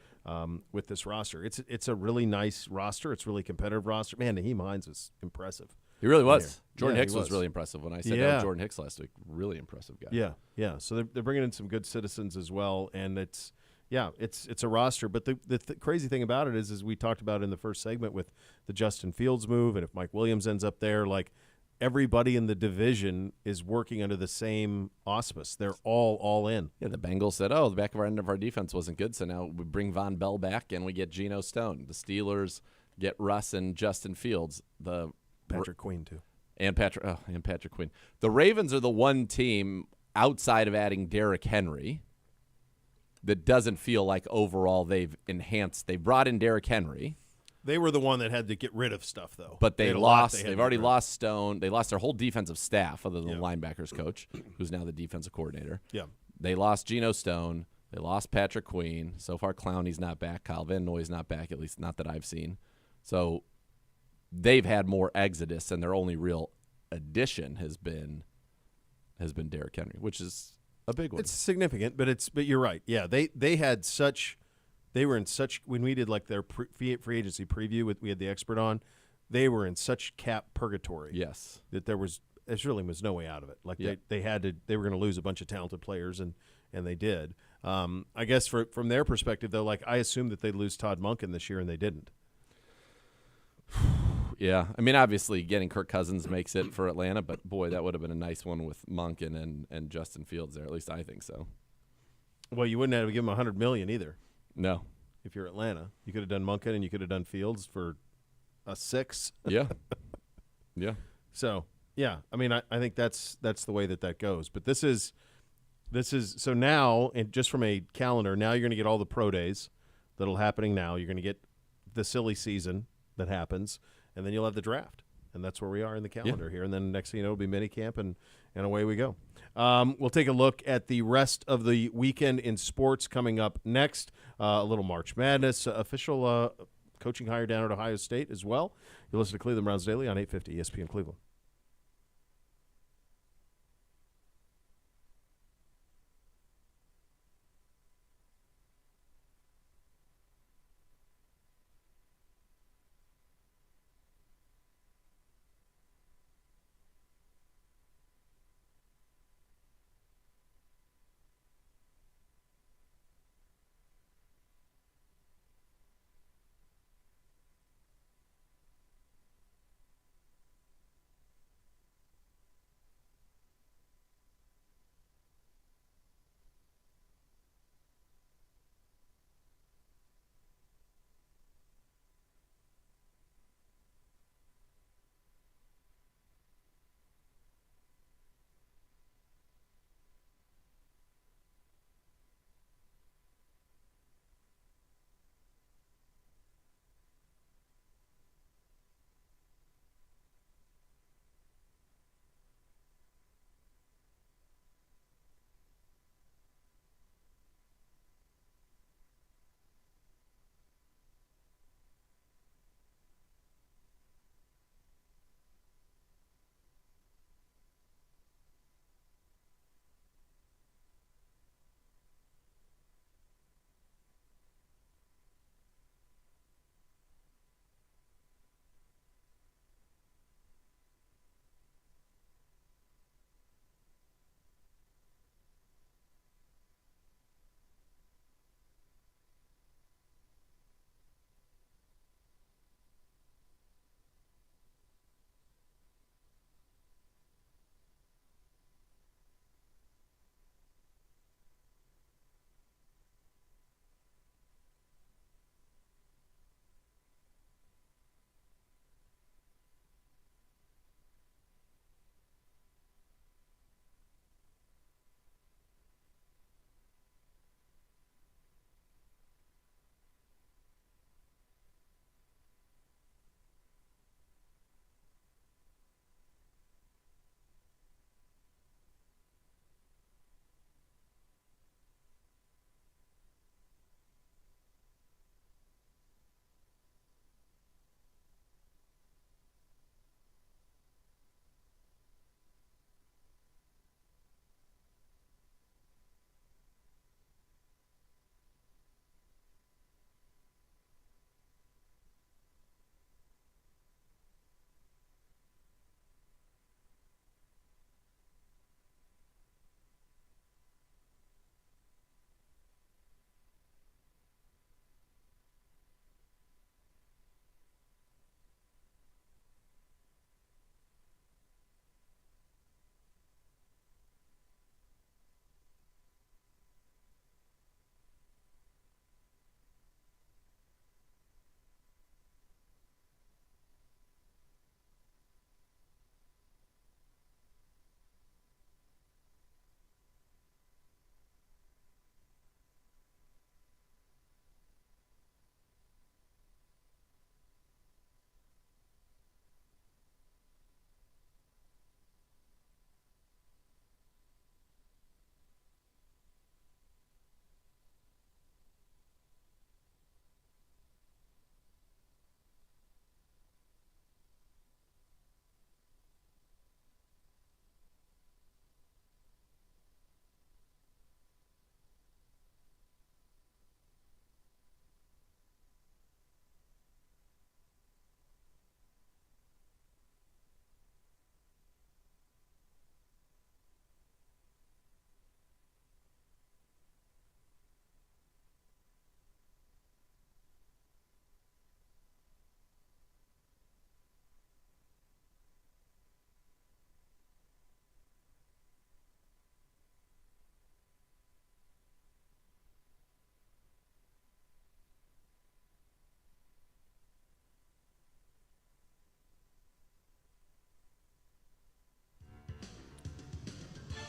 with this roster. It's a really nice roster. It's a really competitive roster. Man, Nyheim Hines was impressive.
He really was. Jordan
Yeah,
Hicks
he
was really impressive. When I said that Jordan Hicks last week, really impressive guy.
Yeah. So they're bringing in some good citizens as well, and it's a roster. But the crazy thing about it is we talked about in the first segment with the Justin Fields move, and if Mike Williams ends up there, like everybody in the division is working under the same auspice. They're all in.
Yeah, the Bengals said, the back of our end of our defense wasn't good, so now we bring Von Bell back and we get Geno Stone. The Steelers get Russ and Justin Fields. The
Patrick Queen too.
And Patrick Queen. The Ravens are the one team outside of adding Derrick Henry that doesn't feel like overall they've enhanced. They brought in Derrick Henry.
They were the one that had to get rid of stuff, though.
But they've already lost Stone. They lost their whole defensive staff, other than the linebackers coach, who's now the defensive coordinator.
Yeah.
They lost Geno Stone. They lost Patrick Queen. So far, Clowney's not back. Kyle Van Noy's not back, at least not that I've seen. So they've had more exodus, and their only real addition has been Derrick Henry, which is a big one.
It's significant, but you're right. Yeah, they had such. They were in such when we did like their free agency preview. We had the expert on. They were in such cap purgatory.
Yes,
that there really was no way out of it. Like they had to. They were going to lose a bunch of talented players, and they did. I guess from their perspective though, like I assumed that they'd lose Todd Monken this year, and they didn't.
Yeah, I mean, obviously getting Kirk Cousins makes it for Atlanta, but boy, that would have been a nice one with Monken and Justin Fields there. At least I think so.
Well, you wouldn't have to give him $100 million either.
No.
If you're Atlanta, you could have done Monken and you could have done Fields for a 6.
Yeah. Yeah.
So yeah, I mean, I think that's the way that goes. But this is so now, and just from a calendar, now you're going to get all the pro days that'll happening now. You're going to get the silly season that happens, and then you'll have the draft. And that's where we are in the calendar here. And then next thing you know, it'll be minicamp, and away we go. We'll take a look at the rest of the weekend in sports coming up next. A little March Madness, official coaching hire down at Ohio State as well. You'll listen to Cleveland Browns Daily on 850 ESPN Cleveland.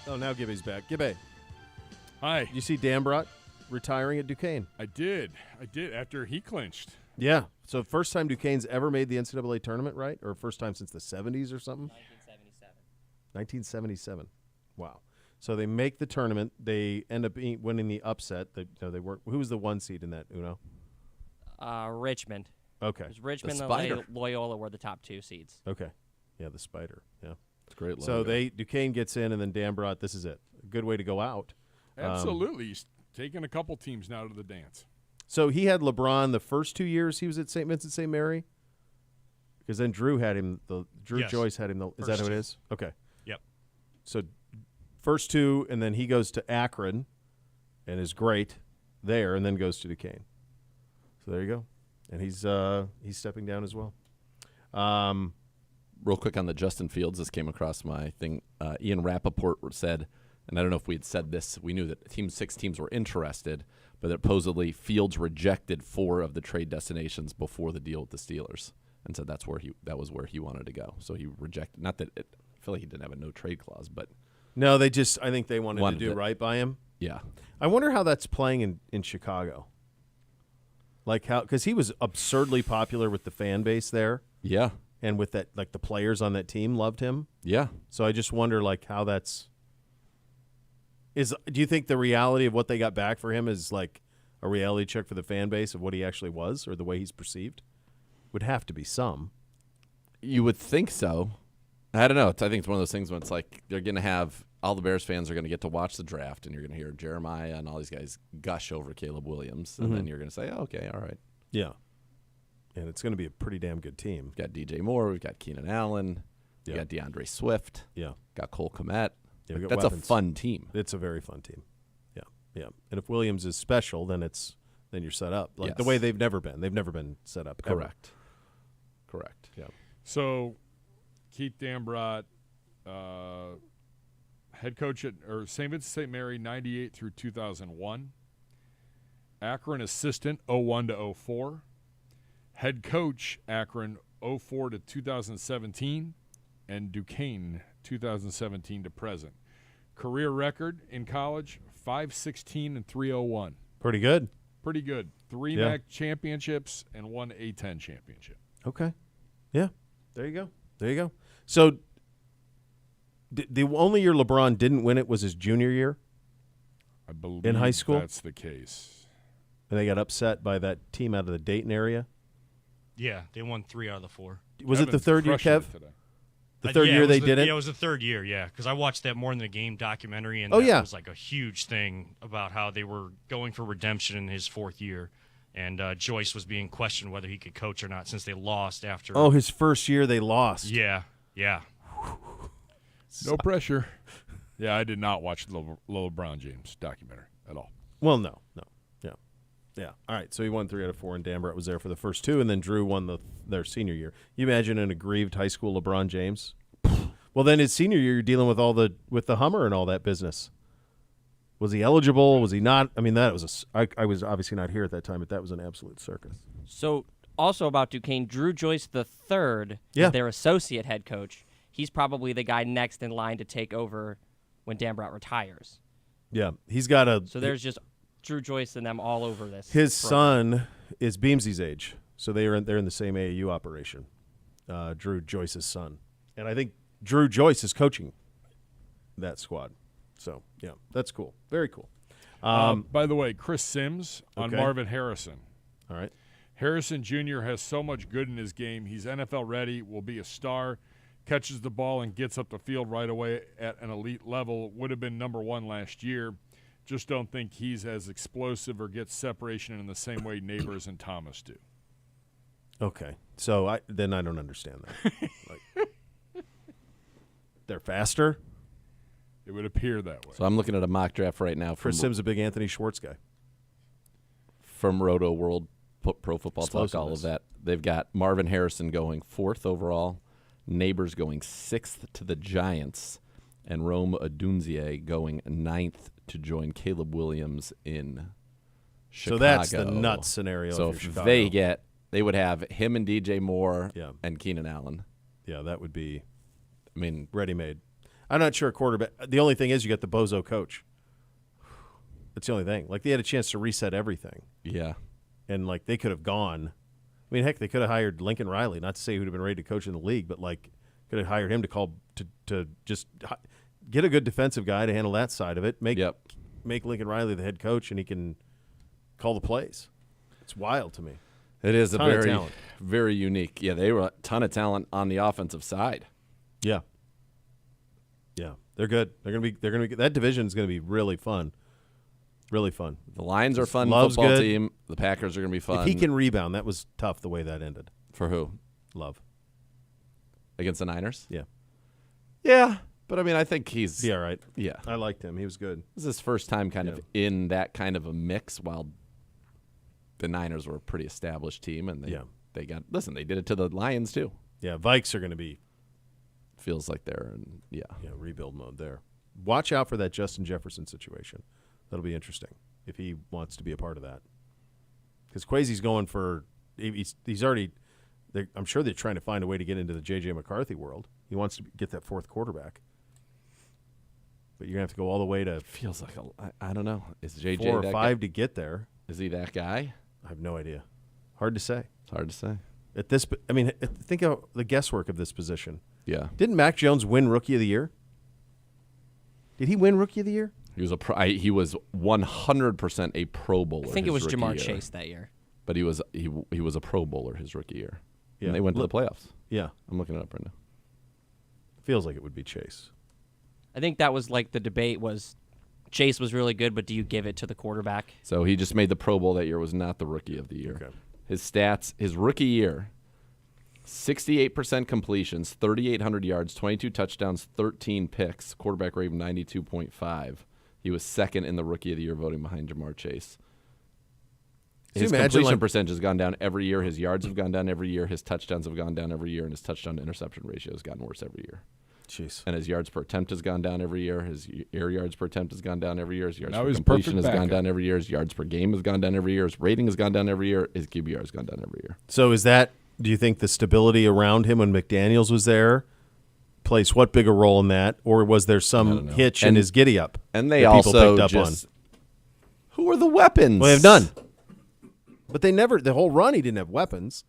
Oh, now Gibby's back. Gibby,
Hi.
you see Dambrot retiring at Duquesne?
I did after he clinched.
Yeah. So first time Duquesne's ever made the NCAA tournament, right? Or first time since the 70s or something? 1977. Wow. So they make the tournament. They end up winning the upset. They were. Who was the 1 seed in that, Uno?
Richmond.
Okay.
It was Richmond
The
and
Spider.
Loyola were the top 2 seeds.
Okay. Yeah, the Spider. Yeah.
It's great.
So
logo.
Duquesne gets in, and then Dambrot. This is it. A good way to go out.
Absolutely. He's taking a couple teams now to the dance.
So he had LeBron the first 2 years he was at St. Vincent St. Mary? Because then Drew had him. Drew
Yes.
Joyce had him. Is that who it is? Okay.
Yep.
So first 2, and then he goes to Akron and is great there, and then goes to Duquesne. So there you go. And he's stepping down as well.
Real quick on the Justin Fields, this came across my thing. Ian Rappaport said, and I don't know if we had said this, we knew that 6 teams were interested, but that supposedly Fields rejected 4 of the trade destinations before the deal with the Steelers, and said that was where he wanted to go. So he rejected. Not that I feel like he didn't have a no trade clause, but
No, I think they wanted to do right by him.
yeah,
I wonder how that's playing in Chicago. Like how, because he was absurdly popular with the fan base there,
yeah,
and with that, like the players on that team loved him.
yeah.
So I just wonder, like, how that's is. Do you think the reality of what they got back for him is like a reality check for the fan base of what he actually was, or the way he's perceived? Would have to be some.
You would think so. I don't know. I think it's one of those things when it's like they're going to have all the Bears fans are going to get to watch the draft, and you're going to hear Jeremiah and all these guys gush over Caleb Williams, and then you're going to say, oh, okay, all right.
Yeah, and it's going to be a pretty damn good team.
We've got DJ Moore. We've got Keenan Allen. We
Yeah.
got DeAndre Swift.
Yeah,
Got Cole Kmet.
Yeah, we got
That's
weapons.
a fun team.
It's a very fun team. Yeah, yeah. And if Williams is special, then you're set up like the
Yes.
way they've never been. They've never been set up. ever.
Correct.
Yeah.
So Keith Dambrot, head coach at St. Vincent St. Mary 98 through 2001. Akron assistant 01 to 04. Head coach Akron 04 to 2017, and Duquesne 2017 to present. Career record in college 516 and 301.
Pretty good.
Pretty good. 3
Yeah.
MAC championships and 1 A10 championship.
Okay. Yeah. There you go. There you go. So the only year LeBron didn't win it was his junior year,
I believe
In high school?
that's the case.
and they got upset by that team out of the Dayton area.
Yeah, they won 3 out of the 4.
Was it the
Kevin's
third year,
crushing
Kev?
it today.
The third
Yeah,
year
it was
they
the-
did it?
Yeah, it was the third year, yeah, because I watched that More Than a Game documentary, and
Oh,
that
yeah.
was like a huge thing about how they were going for redemption in his 4th year, and Joyce was being questioned whether he could coach or not since they lost after.
Oh, his first year they lost.
yeah.
No pressure. Yeah, I did not watch the LeBron James documentary at all.
Well, no. Yeah. Yeah. All right. So he won 3 out of 4, and Dambrot was there for the first 2, and then Drew won their senior year. You imagine an aggrieved high school LeBron James? Well, then his senior year, you're dealing with the Hummer and all that business. Was he eligible? Was he not? I mean, that was I was obviously not here at that time, but that was an absolute circus.
So also about Duquesne, Drew Joyce III,
Yeah.
is their associate head coach. He's probably the guy next in line to take over when Dambrot retires.
Yeah, he's got a.
So there's just Drew Joyce and them all over this.
His
program.
son is Beamsy's age, so they're in the same AAU operation. Drew Joyce's son, and I think Drew Joyce is coaching that squad. So yeah, that's cool. Very cool.
By the way, Chris Sims on
Okay.
Marvin Harrison.
All right.
Harrison Jr. has so much good in his game. He's NFL ready, will be a star, catches the ball and gets up the field right away at an elite level. Would have been number 1 last year. Just don't think he's as explosive or gets separation in the same way Neighbors and Thomas do.
Okay. So I don't understand that. Like, they're faster.
It would appear that way.
So I'm looking at a mock draft right now from
Chris Sims, a big Anthony Schwartz guy.
from Roto World Pro Football Talk, all
Explosiveness.
of that. They've got Marvin Harrison going 4th overall, Neighbors going 6th to the Giants, and Rome Odunze going 9th to join Caleb Williams in Chicago.
So that's the nuts scenario.
So
if you're
if
Chicago.
they would have him and DJ Moore
Yeah.
and Keenan Allen.
Yeah, that would be
I mean,
ready-made. I'm not sure a quarterback. The only thing is you got the bozo coach. That's the only thing. Like, they had a chance to reset everything.
Yeah.
And, like, they could have gone. I mean, heck, they could have hired Lincoln Riley. Not to say he would have been ready to coach in the league, but, like, could have hired him to just get a good defensive guy to handle that side of it. Make Lincoln Riley the head coach, and he can call the plays. It's wild to me.
It is a
Ton of
very,
talent.
very unique. Yeah, they were a ton of talent on the offensive side.
Yeah. Yeah. They're good. They're gonna be that division is gonna be really fun. Really fun.
The Lions are a fun
Love's
football
good.
team. The Packers are going to be fun.
If he can rebound, that was tough the way that ended.
For who?
Love.
Against the Niners?
Yeah.
Yeah, but I mean, I think he's
Be all right.
Yeah.
I liked him. He was good.
This is his first time kind of in that kind of a mix while the Niners were a pretty established team and they did it to the Lions too.
Yeah, Vikes are going to be
Feels like they're in
rebuild mode there. Watch out for that Justin Jefferson situation. That'll be interesting if he wants to be a part of that. Because Kwesi's going for he's already. I'm sure they're trying to find a way to get into the J.J. McCarthy world. He wants to get that fourth quarterback. But you're going to have to go all the way to
feels like I don't know. Is JJ
4 or
that
5
guy?
to get there?
Is he that guy?
I have no idea. Hard to say.
It's hard to say.
At this, I mean, think of the guesswork of this position.
Yeah.
Didn't Mac Jones win Rookie of the Year? Did he win Rookie of the Year?
He was he was 100% a Pro Bowler.
I think it was
his
Jamar
rookie year.
Chase that year.
But he was a Pro Bowler his rookie year.
Yeah.
And they went to the playoffs.
Yeah.
I'm looking it up right now.
Feels like it would be Chase.
I think that was like the debate was Chase was really good, but do you give it to the quarterback?
So he just made the Pro Bowl that year, was not the Rookie of the Year.
Okay.
His stats, his rookie year, 68% completions, 3,800 yards, 22 touchdowns, 13 picks, quarterback rating 92.5. He was second in the Rookie of the Year voting behind Jamar Chase. His completion percentage has gone down every year. His yards have gone down every year. His touchdowns have gone down every year. And his touchdown to interception ratio has gotten worse every year.
Jeez.
And his yards per attempt has gone down every year. His air yards per attempt has gone down every year. His yards per completion has gone down every year. His yards per game has gone down every year. His rating has gone down every year. His QBR has gone down every year.
So do you think the stability around him when McDaniels was there plays what bigger role in that? Or was there some hitch in his giddy-up?
And they
that people
also
picked up on?
Who are the weapons?
Well, they have none. But the whole run, he didn't have weapons.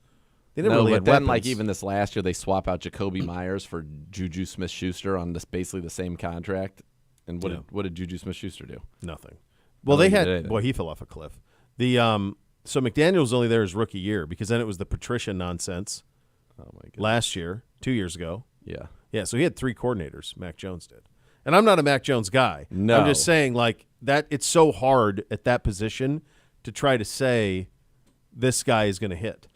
They never really
but
had
then,
weapons.
like, even this last year, they swap out Jacoby Myers for Juju Smith-Schuster on basically the same contract. And what did Juju Smith-Schuster do?
Nothing. Well,
he did anything.
he fell off a cliff. So McDaniel was only there his rookie year because then it was the Patricia nonsense last year, 2 years ago.
Yeah.
Yeah, so he had 3 coordinators, Mac Jones did. And I'm not a Mac Jones guy.
No.
I'm just saying, like, that it's so hard at that position to try to say this guy is going to hit.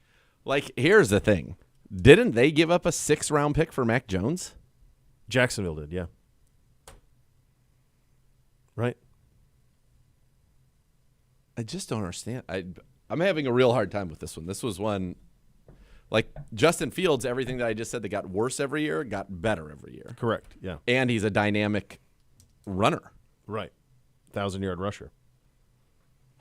Like, here's the thing. Didn't they give up a 6th-round pick for Mac Jones?
Jacksonville did, yeah. Right?
I just don't understand. I'm having a real hard time with this one. This was one, like, Justin Fields, everything that I just said that got worse every year got better every year.
Correct, yeah.
And he's a dynamic runner.
Right. 1,000-yard rusher.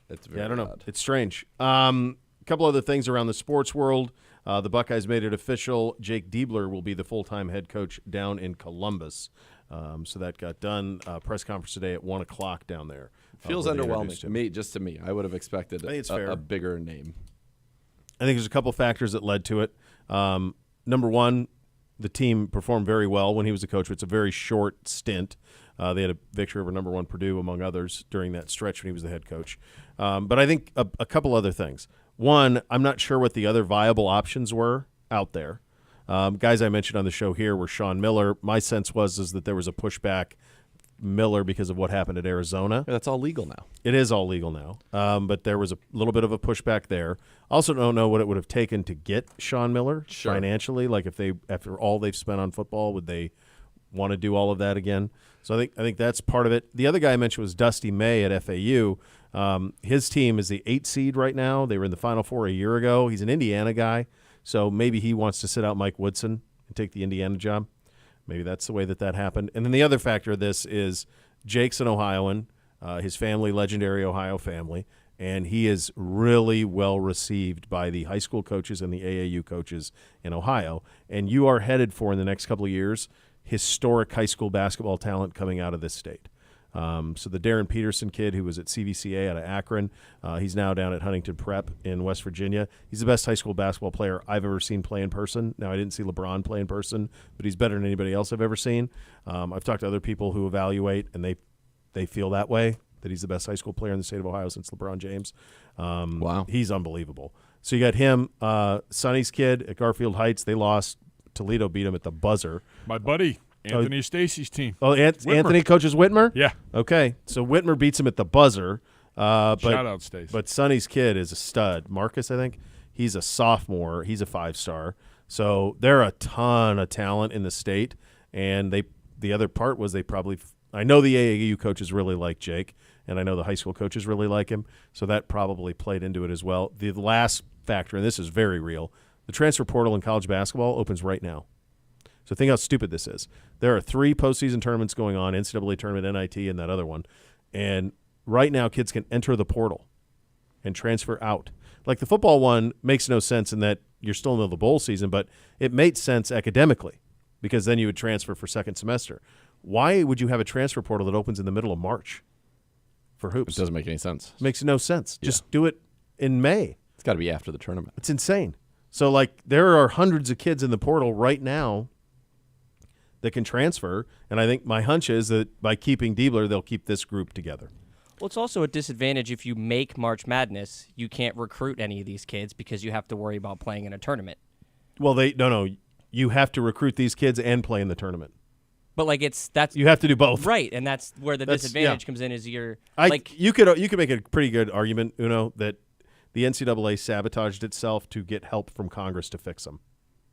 It's very
I don't know.
odd.
It's strange. A couple other things around the sports world. The Buckeyes made it official. Jake Diebler will be the full-time head coach down in Columbus. So that got done. Press conference today at 1 o'clock down there.
Feels
where they
underwhelming
introduced
to
him.
me, just to me. I would have expected
I think it's fair.
a bigger name.
I think there's a couple factors that led to it. Number one, the team performed very well when he was a coach. It's a very short stint. They had a victory over number 1 Purdue, among others, during that stretch when he was the head coach. But I think a couple other things. One, I'm not sure what the other viable options were out there. Guys I mentioned on the show here were Sean Miller. My sense was that there was a pushback Miller because of what happened at Arizona.
Yeah, that's all legal now.
It is all legal now, but there was a little bit of a pushback there. Also don't know what it would have taken to get Sean Miller financially. Like if they, after all they've spent on football, would they want to do all of that again? So I think that's part of it. The other guy I mentioned was Dusty May at FAU. His team is the 8 seed right now. They were in the Final Four a year ago. He's an Indiana guy, so maybe he wants to sit out Mike Woodson and take the Indiana job. Maybe that's the way that happened. And then the other factor of this is Jake's an Ohioan, his family, legendary Ohio family, and he is really well received by the high school coaches and the AAU coaches in Ohio. And you are headed for, in the next couple of years, historic high school basketball talent coming out of this state. So the Darren Peterson kid who was at CVCA out of Akron, he's now down at Huntington Prep in West Virginia. He's the best high school basketball player I've ever seen play in person. Now, I didn't see LeBron play in person, but he's better than anybody else I've ever seen. I've talked to other people who evaluate, and they feel that way, that he's the best high school player in the state of Ohio since LeBron James.
Wow.
He's unbelievable. So you got him, Sonny's kid at Garfield Heights. They lost. Toledo beat him at the buzzer.
My buddy. Anthony Stacy's team.
Oh, Anthony coaches Whitmer?
Yeah.
Okay, so Whitmer beats him at the buzzer.
Shout out, Stacy.
But Sonny's kid is a stud. Marcus, I think. He's a sophomore. He's a 5-star. So there are a ton of talent in the state. And the other part was I know the AAU coaches really like Jake, and I know the high school coaches really like him. So that probably played into it as well. The last factor, and this is very real, the transfer portal in college basketball opens right now. So think how stupid this is. There are 3 postseason tournaments going on, NCAA tournament, NIT, and that other one. And right now kids can enter the portal and transfer out. Like the football one makes no sense in that you're still in the bowl season, but it made sense academically because then you would transfer for second semester. Why would you have a transfer portal that opens in the middle of March for hoops?
It doesn't make any sense.
It makes no sense. Yeah. Just do it in May.
It's got to be after the tournament.
It's insane. So, like, there are hundreds of kids in the portal right now that can transfer, and I think my hunch is that by keeping Diebler, they'll keep this group together.
Well, it's also a disadvantage if you make March Madness. You can't recruit any of these kids because you have to worry about playing in a tournament.
Well, no. You have to recruit these kids and play in the tournament.
But that's
you have to do both,
right? And that's where the disadvantage comes in. Is you
could make a pretty good argument, Uno, that the NCAA sabotaged itself to get help from Congress to fix them.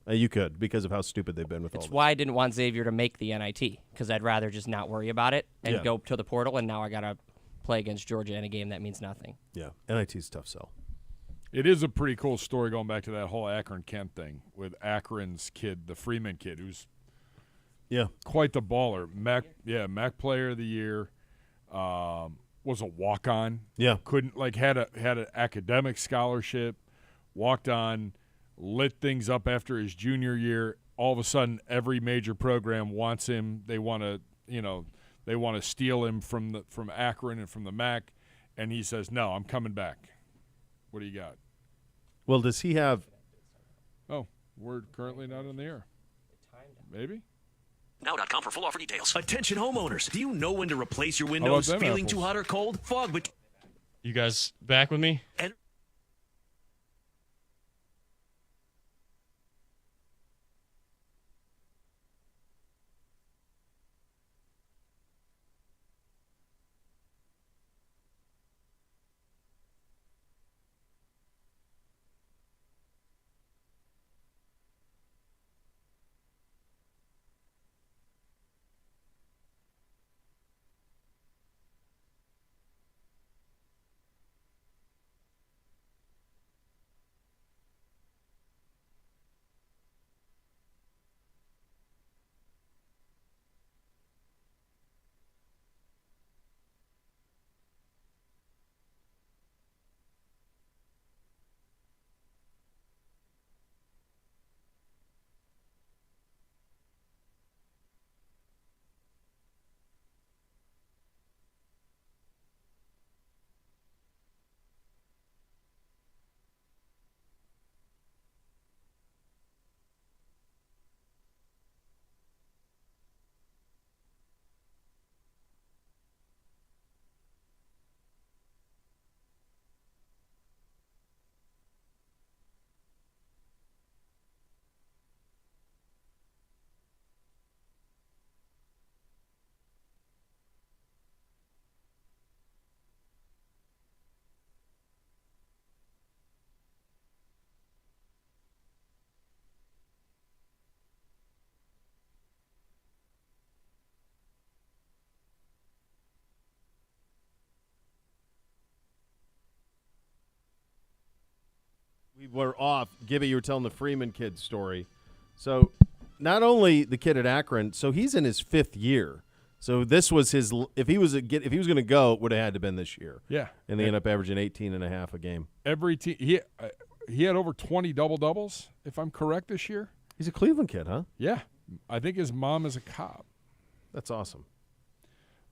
You could, because of how stupid they've been with all this.
It's why I didn't want Xavier to make the NIT, because I'd rather just not worry about it and go to the portal, and now I got to play against Georgia in a game that means nothing.
Yeah, NIT's a tough sell.
It is a pretty cool story going back to that whole Akron-Kent thing with Akron's kid, the Freeman kid, who's quite the baller. MAC Player of the Year, was a walk-on.
Yeah.
Had an academic scholarship, walked on, lit things up after his junior year. All of a sudden, every major program wants him. They want to steal him from Akron and from the MAC, and he says, "No, I'm coming back." What do you got?
Well, does he have?
Oh, we're currently not in the air. Maybe.
Now.com for full offer details. Attention homeowners. Do you know when to replace your windows? Feeling
apples?
Too hot or cold? Fog between.
You guys back with me?
We were off. Gibby, you were telling the Freeman kid story. So not only the kid at Akron, so he's in his 5th year. So this was his – if he was going to go, it would have had to been this year.
Yeah.
And they end up averaging 18.5 a game.
Every team he had over 20 double-doubles, if I'm correct, this year.
He's a Cleveland kid, huh?
Yeah. I think his mom is a cop.
That's awesome.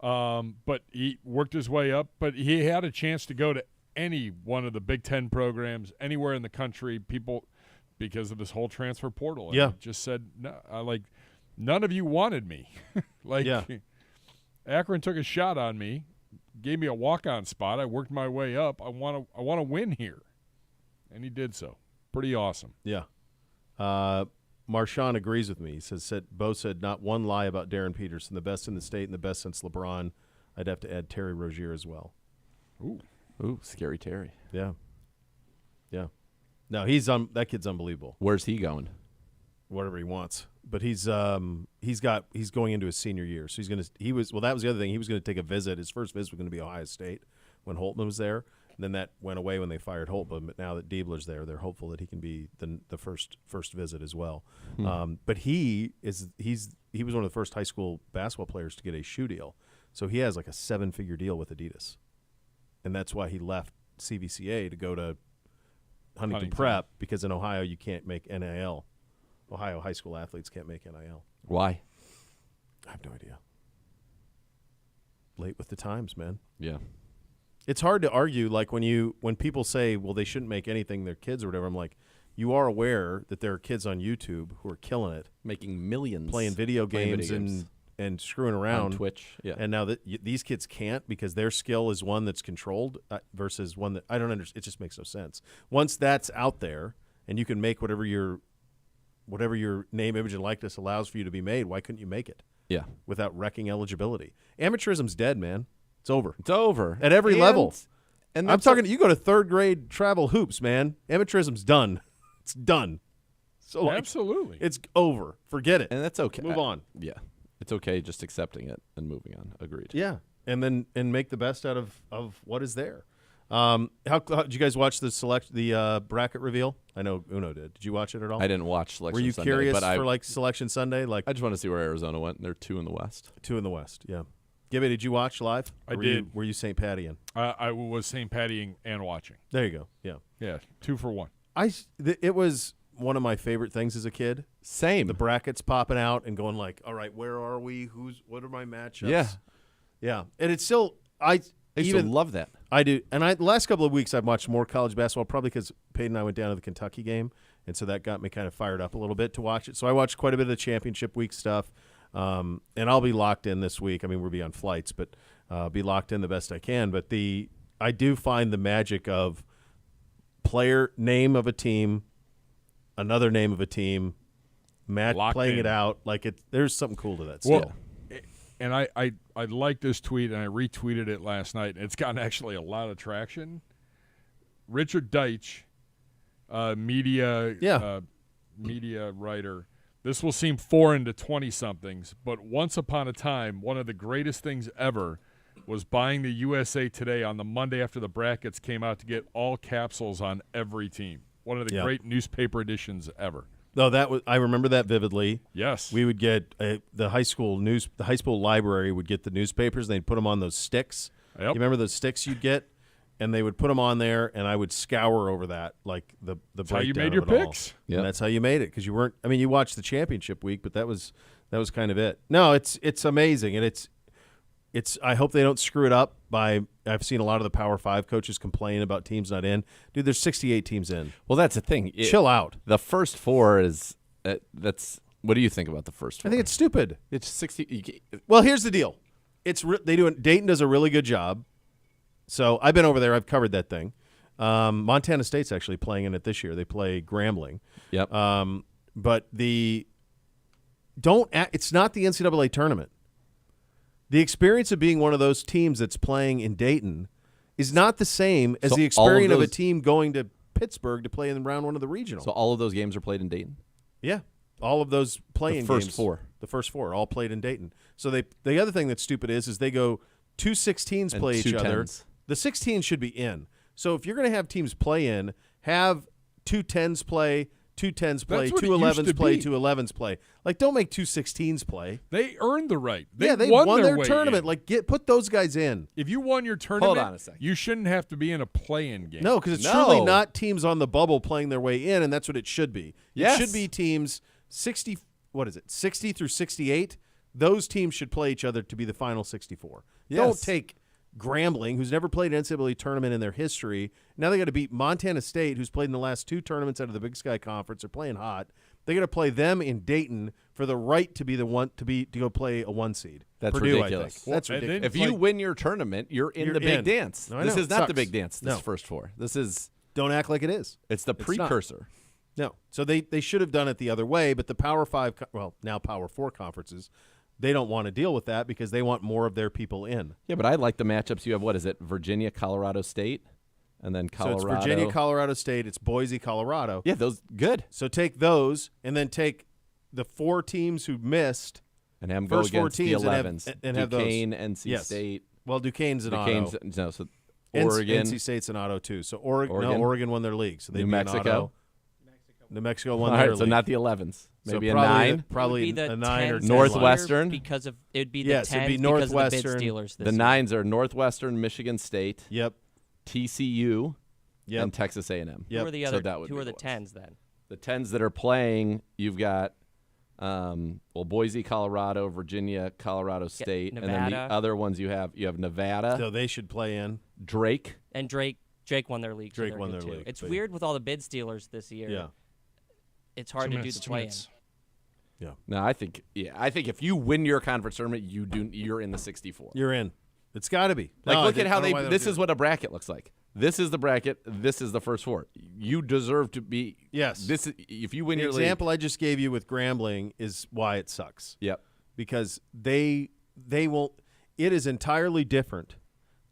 But he worked his way up. But he had a chance to go to any one of the Big Ten programs anywhere in the country. People, because of this whole transfer portal, and
Yeah.
he just said, no, none of you wanted me. Akron took a shot on me, gave me a walk-on spot. I worked my way up. I want to win here, and he did so. Pretty awesome.
Yeah. Marshawn agrees with me. He said Bo said not one lie about Darren Peterson, the best in the state and the best since LeBron. I'd have to add Terry Rozier as well.
Ooh, scary Terry.
Yeah. Yeah. No, that kid's unbelievable.
Where's he going?
Whatever he wants. But he's going into his senior year. So that was the other thing. He was going to take a visit. His first visit was going to be Ohio State when Holtman was there. And then that went away when they fired Holtman. But now that Diebler's there, they're hopeful that he can be the first visit as well. But he was one of the first high school basketball players to get a shoe deal. So he has like a 7-figure deal with Adidas. And that's why he left CVCA to go to Huntington Prep, because in Ohio you can't make NIL. Ohio high school athletes can't make NIL.
Why?
I have no idea. Late with the times, man.
Yeah.
It's hard to argue, like when people say, well, they shouldn't make anything their kids or whatever. I'm like, you are aware that there are kids on YouTube who are killing it,
Making millions.
playing video games and screwing around.
On Twitch, yeah.
And now that these kids can't, because their skill is one that's controlled versus one that I don't understand. It just makes no sense. Once that's out there and you can make whatever your name, image, and likeness allows for you to be made, why couldn't you make it?
Yeah.
Without wrecking eligibility. Amateurism's dead, man. It's over.
It's over.
At every level.
And
I'm talking, you go to third grade travel hoops, man. Amateurism's done. It's done. So
Absolutely.
It's over. Forget it.
And that's okay.
Move on.
Yeah. It's okay just accepting it and moving on. Agreed.
Yeah. And make the best out of what is there. How did you guys watch the bracket reveal? I know Uno did. Did you watch it at all?
I didn't watch Selection
Were you
Sunday,
curious
but
for Selection Sunday?
I just want to see where Arizona went. They're 2 in the West.
2 in the West, yeah. Gibby, did you watch live?
I did.
Were you St. Pattying?
I was St. Pattying and watching.
There you go. Yeah.
Yeah, 2 for 1.
It was one of my favorite things as a kid.
Same.
The brackets popping out and going like, all right, where are we? What are my matchups?
Yeah.
Yeah. And it's still I
used to love that.
I do. And the last couple of weeks I've watched more college basketball, probably because Peyton and I went down to the Kentucky game, and so that got me kind of fired up a little bit to watch it. So I watched quite a bit of the championship week stuff. And I'll be locked in this week. I mean, we'll be on flights, but be locked in the best I can. But I do find the magic of player name of a team, another name of a team, playing it out. There's something cool to that still.
And I liked this tweet, and I retweeted it last night, and it's gotten actually a lot of traction. Richard Deitch, media writer. This will seem foreign to 20-somethings, but once upon a time, one of the greatest things ever was buying the USA Today on the Monday after the brackets came out to get all capsules on every team. One of the great newspaper editions ever.
No, I remember that vividly.
Yes.
We would get the high school library would get the newspapers, and they'd put them on those sticks.
Yep.
You remember those sticks you'd get? And they would put them on there, and I would scour over that, like the
That's
breakdown
how you made
of
your
it all.
picks.
Yeah, that's how you made it, because you weren't. I mean, you watched the championship week, but that was kind of it. No, it's amazing, and it's. I hope they don't screw it up by. I've seen a lot of the Power 5 coaches complain about teams not in. Dude, there's 68 teams in.
Well, that's the thing.
Chill out.
The first 4 is that's. What do you think about the first 4?
I think it's stupid.
It's 60.
Well, here's the deal. Dayton does a really good job. So I've been over there. I've covered that thing. Montana State's actually playing in it this year. They play Grambling.
Yep.
But it's not the NCAA tournament. The experience of being one of those teams that's playing in Dayton is not the same as the experience of a team going to Pittsburgh to play in round 1 of the regional.
So all of those games are played in Dayton?
Yeah. All of those playing games. The first 4 are all played in Dayton. So the other thing that's stupid is they go 2 16s play each other. The 16s should be in. So if you're going to have teams play in, have 2 10s play, 2 10s play, 2 11s play, 2 11s play. Don't make 2 16s play.
They earned the right.
They won their tournament.
In.
Put those guys in.
If you won your tournament,
hold on a second.
You shouldn't have to be in a play-in game.
No, because it's truly not teams on the bubble playing their way in, and that's what it should be.
Yes.
It should be teams 60 what is it, 60 through 68, those teams should play each other to be the final 64.
Yes.
Don't take Grambling, who's never played an NCAA tournament in their history. Now they got to beat Montana State, who's played in the last 2 tournaments out of the Big Sky Conference. They're playing hot. They got to play them in Dayton for the right to be to go play a 1 seed.
That's
Purdue,
ridiculous.
I think. That's
Well, and then-
ridiculous.
If you win your tournament, you're in
You're
the big
in.
dance.
No, I
This
know.
is
It
not the
sucks.
big dance. This
No.
first 4. This is
Don't act like it is.
it's the
not.
precursor.
No. So they should have done it the other way, but the Power 5, now Power 4 conferences, they don't want to deal with that because they want more of their people in.
Yeah, but I like the matchups you have. What is it? Virginia, Colorado State, and then Colorado.
So it's Virginia, Colorado State, it's Boise, Colorado.
Yeah, those good.
So take those and then take the 4 teams who missed.
And have them go
First 4
against the
teams and have-
11s.
and have those.
Duquesne, NC
Yes.
State.
Well, Duquesne's an auto.
Duquesne's no, so Oregon,
NC State's an auto too. So Oregon won their league. So they'd
New
be an
Mexico.
auto. New Mexico won
All
their
right, so
league.
not the 11s.
So
Maybe a
probably
9.
Probably
It would be the
a 9 or
10s
10.
Northwestern?
because of it'd be the
Yes,
10s
it'd be
because of the
Northwestern.
bid Steelers this
The
year.
9s are Northwestern, Michigan State,
Yep.
TCU,
Yep.
and Texas A&M.
Yep.
Who are the
So
other?
that would
who
be
are the
the
10s then?
The 10s that are playing, you've got Boise, Colorado, Virginia, Colorado State, and then the
Nevada.
other ones you have Nevada,
So they should play in.
Drake.
And Drake won their league. so
Drake
they're
won
good
their
too.
league,
It's
but-
weird with all the bid Steelers this year.
Yeah.
It's hard
2
to
minutes,
do the
2
play-in.
minutes.
No, I think if you win your conference tournament, you're in the 64.
You're in. It's got to be.
Like,
No,
look at how
I don't know why
they.
don't
This
do
is
that.
what a bracket looks like. This is the bracket. This is the first 4. You deserve to be.
Yes.
This is, if you win
The
your
example I just gave you with Grambling is why it sucks.
league. Yep.
Because they won't. It is entirely different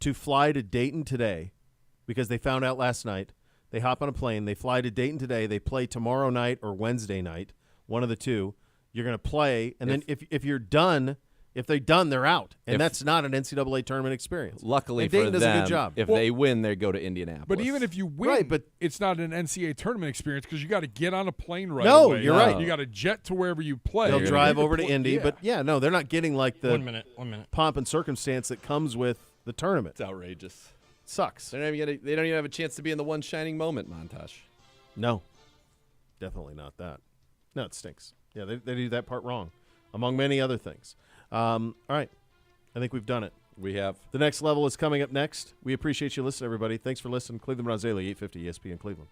to fly to Dayton today because they found out last night. They hop on a plane. They fly to Dayton today. They play tomorrow night or Wednesday night, one of the two. You're going to play, and then if you're done, if they're done, they're out, and that's not an NCAA tournament experience.
Luckily
and
for
Dayton
them,
does a good job.
if they win, they go to Indianapolis.
But even if you win,
Right, but-
it's not an NCAA tournament experience because you got to get on a plane right
No,
away.
you're right.
You got to jet to wherever you play.
They'll
You
drive
need
over to
play-
Indy,
yeah.
but no, they're not getting like the
1 minute. 1 minute.
pomp and circumstance that comes with the tournament.
it's outrageous.
Sucks.
They don't even have a chance to be in the one shining moment montage.
No, definitely not that. No, it stinks. Yeah, they do that part wrong, among many other things. All right, I think we've done it.
We have.
The next level is coming up next. We appreciate you listening, everybody. Thanks for listening. Cleveland Browns Daily, 850 ESPN Cleveland.